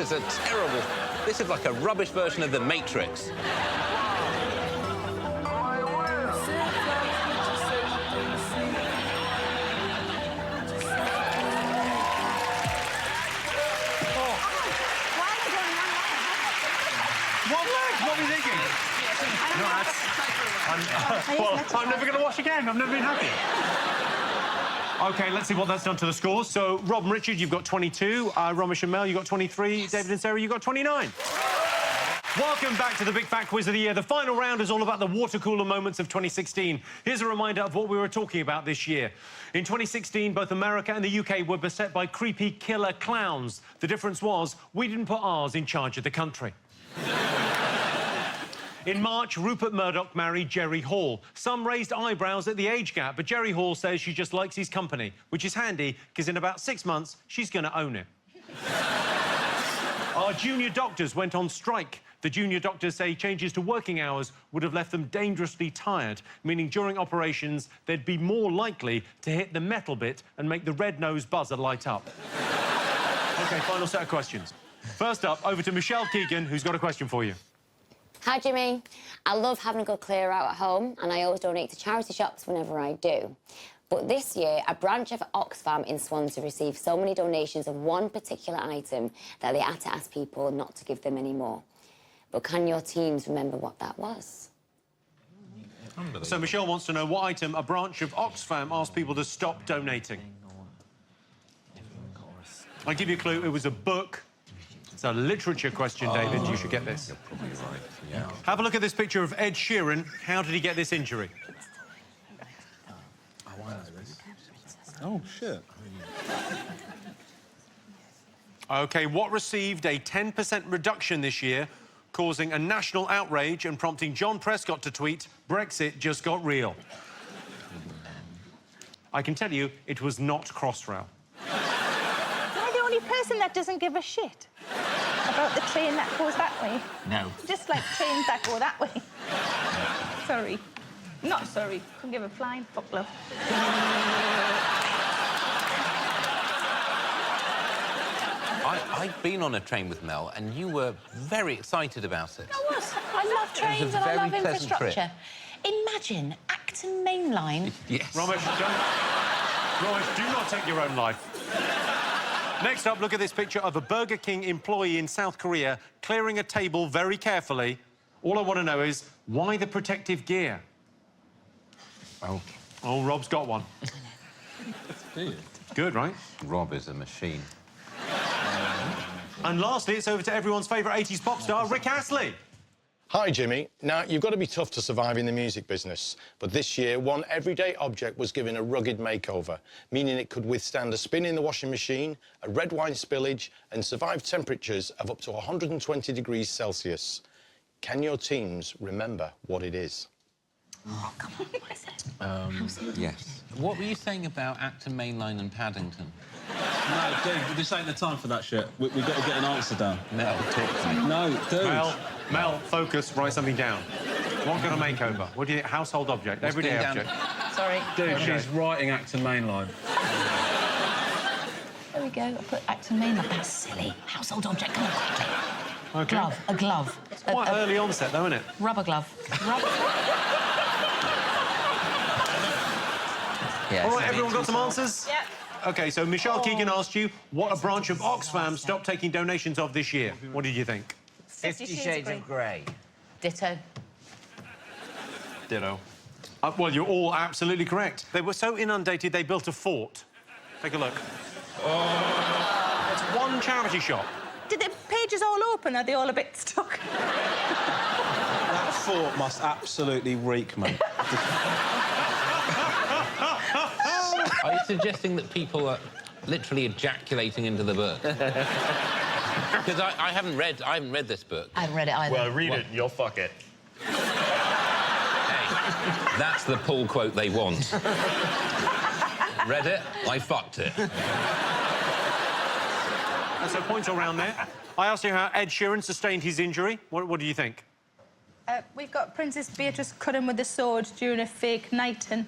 B: is like a rubbish version of The Matrix.
A: What were you thinking? I'm never going to watch again. I've never been happy. OK, let's see what that's done to the scores. So, Rob and Richard, you've got 22. Romesh and Mel, you've got 23. Yes. David and Sarah, you've got 29. Welcome back to the Big Fat Quiz of the Year. The final round is all about the water cooler moments of 2016. Here's a reminder of what we were talking about this year. In 2016, both America and the UK were beset by creepy killer clowns. The difference was we didn't put ours in charge of the country. In March, Rupert Murdoch married Jerry Hall. Some raised eyebrows at the age gap, but Jerry Hall says she just likes his company, which is handy, because in about 6 months, she's going to own it. Our junior doctors went on strike. The junior doctors say changes to working hours would have left them dangerously tired, meaning during operations, they'd be more likely to hit the metal bit and make the red-nosed buzzer light up. OK, final set of questions. First up, over to Michelle Keegan, who's got a question for you.
K: Hi, Jimmy. I love having a good clear out at home, and I always donate to charity shops whenever I do. But this year, a branch of Oxfam in Swansea received so many donations of one particular item that they had to ask people not to give them any more. But can your teams remember what that was?
A: So Michelle wants to know what item a branch of Oxfam asked people to stop donating. I'll give you a clue. It was a book. It's a literature question, David. You should get this.
B: You're probably right, yeah.
A: Have a look at this picture of Ed Sheeran. How did he get this injury?
E: Oh, shit.
A: OK, what received a 10% reduction this year, causing a national outrage and prompting John Prescott to tweet, "Brexit just got real"? I can tell you, it was not Crossrail.
G: Am I the only person that doesn't give a shit about the train that goes that way?
F: No.
G: Just like trains that go that way. Sorry. Not sorry. Couldn't give a flying fuck love.
B: I've been on a train with Mel, and you were very excited about it.
D: I was. I love trains and I love infrastructure. Imagine Acton Main Line.
B: Yes.
A: Romesh, do not take your own life. Next up, look at this picture of a Burger King employee in South Korea clearing a table very carefully. All I want to know is, why the protective gear?
B: Oh.
A: Oh, Rob's got one. Good, right?
B: Rob is a machine.
A: And lastly, it's over to everyone's favourite 80s pop star, Rick Astley.
L: Hi, Jimmy. Now, you've got to be tough to survive in the music business, but this year, one everyday object was given a rugged makeover, meaning it could withstand a spin in the washing machine, a red wine spillage, and survive temperatures of up to 120 degrees Celsius. Can your teams remember what it is?
B: Oh, come on, what is it? Yes. What were you saying about Acton Mainline and Paddington?
E: No, dude, this ain't the time for that shit. We've got to get an answer down.
B: Mel, talk to me.
E: No, dude.
A: Mel, focus, write something down. What kind of makeover? What do you think? Household object,
B: What's
A: everyday
B: going
A: object.
B: down?
D: Sorry.
E: Dude, she's writing Acton Mainline.
D: There we go. I'll put Acton Mainline. That's silly. Household object. Come on, quickly.
A: Okay.
D: Glove. A glove.
A: It's quite early onset, though, isn't it?
D: Rubber glove.
B: Yeah,
A: all right, everyone got some answers?
G: Yeah.
A: OK, so Michelle Keegan asked you what a branch of Oxfam stopped taking donations of this year. What did you think?
F: 50 Shades of Grey.
D: Ditto.
A: Ditto. Well, you're all absolutely correct. They were so inundated, they built a fort. Take a look. Oh. It's one charity shop.
G: Did the pages all open? Are they all a bit stuck?
E: That fort must absolutely reek, mate.
B: Are you suggesting that people are literally ejaculating into the book? Because I haven't read this book.
D: I haven't read it either.
C: Well, read it, you'll fuck it.
B: Hey, that's the pull quote they want. Read it, I fucked it.
A: So points all round there. I asked you how Ed Sheeran sustained his injury. What do you think?
G: We've got Princess Beatrice cut him with a sword during a fake knighting.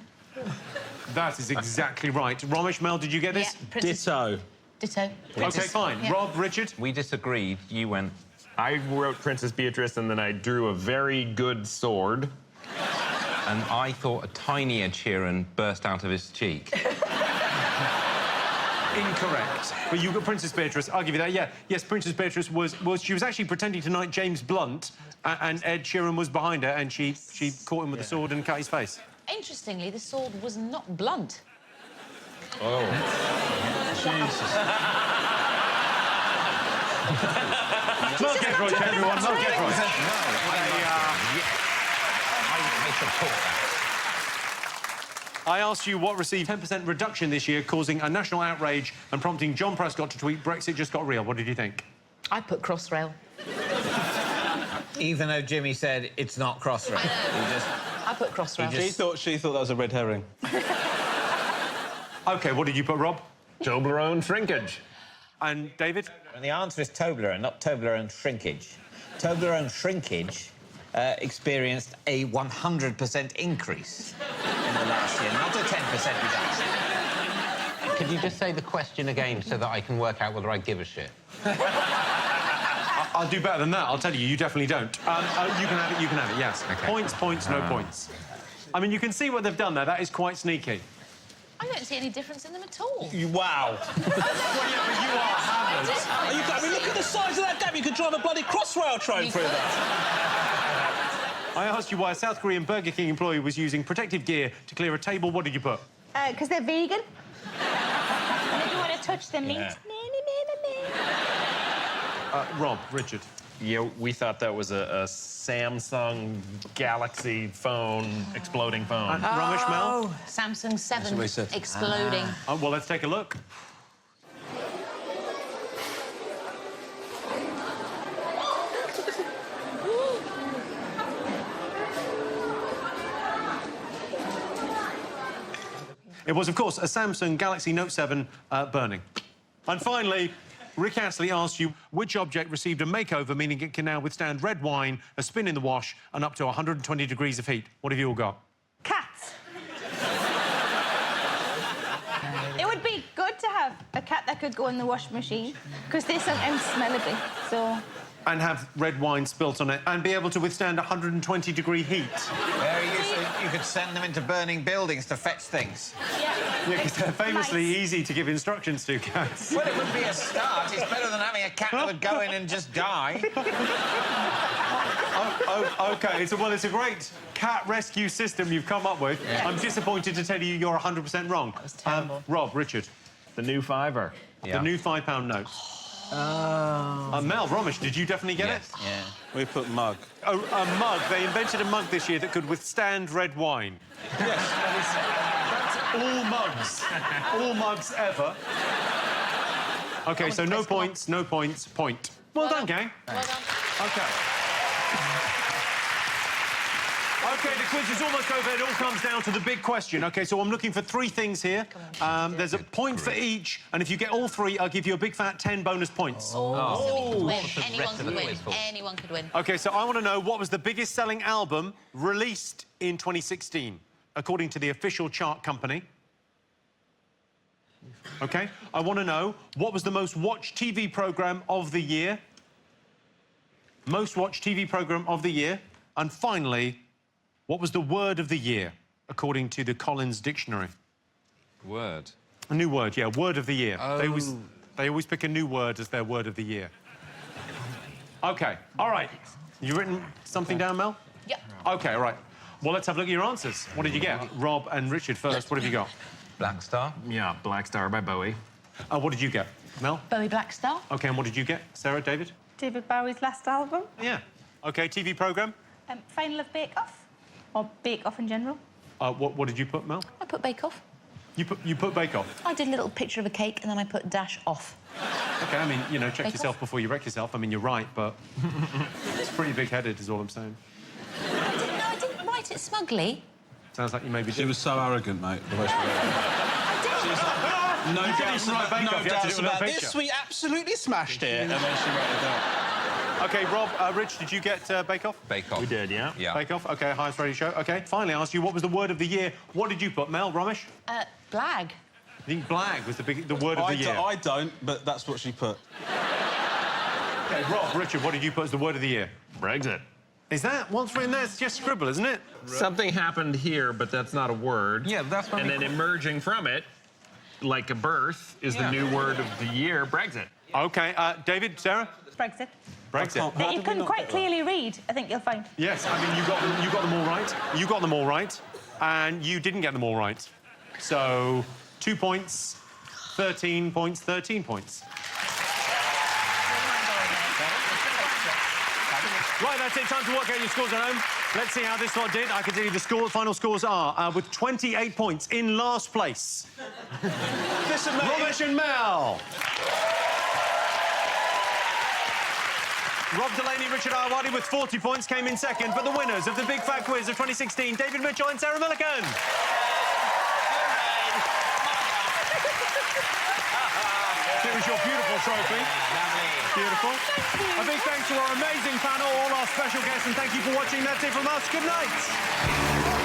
A: That is exactly right. Romesh, Mel, did you get this?
D: Yeah,
E: Ditto.
D: Ditto.
A: OK, fine.
D: Yeah.
A: Rob, Richard?
B: We disagreed. You went...
C: I wrote Princess Beatrice and then I drew a very good sword.
B: And I thought a tiny Ed Sheeran burst out of his cheek.
A: Incorrect. But you got Princess Beatrice. I'll give you that. Yeah. Yes, Princess Beatrice was she was actually pretending to knight James Blunt, and Ed Sheeran was behind her, and she caught him with the sword and cut his face.
D: Interestingly, the sword was not blunt.
E: Oh. Jesus.
A: Not Giedroyc, everyone. Not Giedroyc.
B: I support that.
A: I asked you what received 10% reduction this year, causing a national outrage and prompting John Prescott to tweet, "Brexit just got real." What did you think?
D: I put Crossrail.
F: Even though Jimmy said it's not Crossrail.
D: I put Crossrail.
E: She thought that was a red herring.
A: OK, what did you put, Rob?
C: Toblerone shrinkage.
A: And David?
F: And the answer is Toblerone, not Toblerone shrinkage. Toblerone shrinkage experienced a 100% increase in the last year, not a 10% reduction.
B: Could you just say the question again so that I can work out whether I give a shit?
A: I'll do better than that. I'll tell you, you definitely don't. You can have it, yes.
B: Okay.
A: Points, no points. I mean, you can see what they've done there. That is quite sneaky.
D: I don't see any difference in them at all.
E: Wow.
A: Well, yeah, but you are hammered.
E: I mean, look at the size of that gap. You could drive a bloody Crossrail train through that.
A: I asked you why a South Korean Burger King employee was using protective gear to clear a table. What did you put?
G: Because they're vegan. And they don't want to touch the meat.
A: Rob, Richard.
C: Yeah, we thought that was a Samsung Galaxy phone, exploding phone.
A: And Romesh, Mel?
D: Samsung 7 exploding.
A: Well, let's take a look. It was, of course, a Samsung Galaxy Note 7 burning. And finally, Rick Astley asked you which object received a makeover, meaning it can now withstand red wine, a spin in the wash, and up to 120 degrees of heat. What have you all got?
G: Cats. It would be good to have a cat that could go in the washing machine, because they sometimes smell a bit, so...
A: And have red wine spilt on it, and be able to withstand 120-degree heat.
F: Very useful. You could send them into burning buildings to fetch things.
G: Yeah.
A: Yeah, because they're famously easy to give instructions to, cats.
F: Well, it would be a start. It's better than having a cat that would go in and just die.
A: OK, well, it's a great cat rescue system you've come up with.
C: Yeah.
A: I'm disappointed to tell you you're 100% wrong. That was terrible. Rob, Richard.
C: The new fiver.
A: The new £5 note. Mel, Romesh, did you definitely get it?
F: Yeah.
E: We put mug.
A: A mug. They invented a mug this year that could withstand red wine.
E: Yes.
A: That's all mugs. All mugs ever. OK, so no points, no points, point. Well done, gang.
D: Well done.
A: OK. OK, the quiz is almost over. It all comes down to the big question. OK, so I'm looking for 3 things here. There's a point for each, and if you get all 3, I'll give you a big fat 10 bonus points.
D: So we can win. Anyone could win. Anyone could win.
A: OK, so I want to know what was the biggest-selling album released in 2016, according to the official chart company. OK, I want to know what was the most watched TV programme of the year. Most watched TV programme of the year. And finally, what was the word of the year, according to the Collins Dictionary?
H: Word.
A: A new word, yeah, word of the year.
H: Oh.
A: They always pick a new word as their word of the year. OK, all right. You written something down, Mel?
D: Yep.
A: OK, all right. Well, let's have a look at your answers. What did you get? Rob and Richard first. What have you got?
B: Black Star.
C: Yeah, Black Star by Bowie.
A: What did you get? Mel?
D: Bowie Black Star.
A: OK, and what did you get? Sarah, David?
G: David Bowie's last album.
A: Yeah. OK, TV programme?
G: Final of Bake Off. Or Bake Off in general.
A: What did you put, Mel?
D: I put Bake Off.
A: You put Bake Off?
D: I did a little picture of a cake and then I put dash off.
A: OK, I mean, you know, check
D: Bake
A: yourself
D: Off?
A: before you wreck yourself. I mean, you're right, but it's pretty big-headed is all I'm saying.
D: I didn't write it smugly.
A: Sounds like you maybe did.
E: She was so arrogant, mate. The way she wrote it.
I: No doubts about this. We absolutely smashed it. And then she wrote it down.
A: OK, Rob, Rich, did you get Bake Off?
B: Bake Off.
C: We did, yeah.
A: Bake Off, OK, highest rated show. OK, finally, I asked you what was the word of the year. What did you put, Mel, Romesh?
D: Blag.
A: I think blag was the word of the year.
E: I don't, but that's what she put.
A: OK, Rob, Richard, what did you put as the word of the year?
C: Brexit.
A: Is that what's written there? It's just scribble, isn't it?
C: Something happened here, but that's not a word.
B: Yeah, that's what
C: And then emerging from it, like a birth, is the new word of the year, Brexit.
A: OK, David, Sarah?
G: Brexit.
A: Brexit.
G: That you couldn't quite clearly read, I think you'll find.
A: Yes, I mean, you got them all right. You got them all right, and you didn't get them all right. So, 2 points, 13 points, 13 points. Right, that's it. Time to work out your scores at home. Let's see how this one did. I can tell you the final scores are, with 28 points in last place. Romesh and Mel. Rob Delaney, Richard Ayoade with 40 points came in second, but the winners of the Big Fat Quiz of 2016, David Mitchell and Sarah Millican. It was your beautiful trophy. Beautiful. A big thanks to our amazing panel, all our special guests, and thank you for watching. That's it from us. Good night.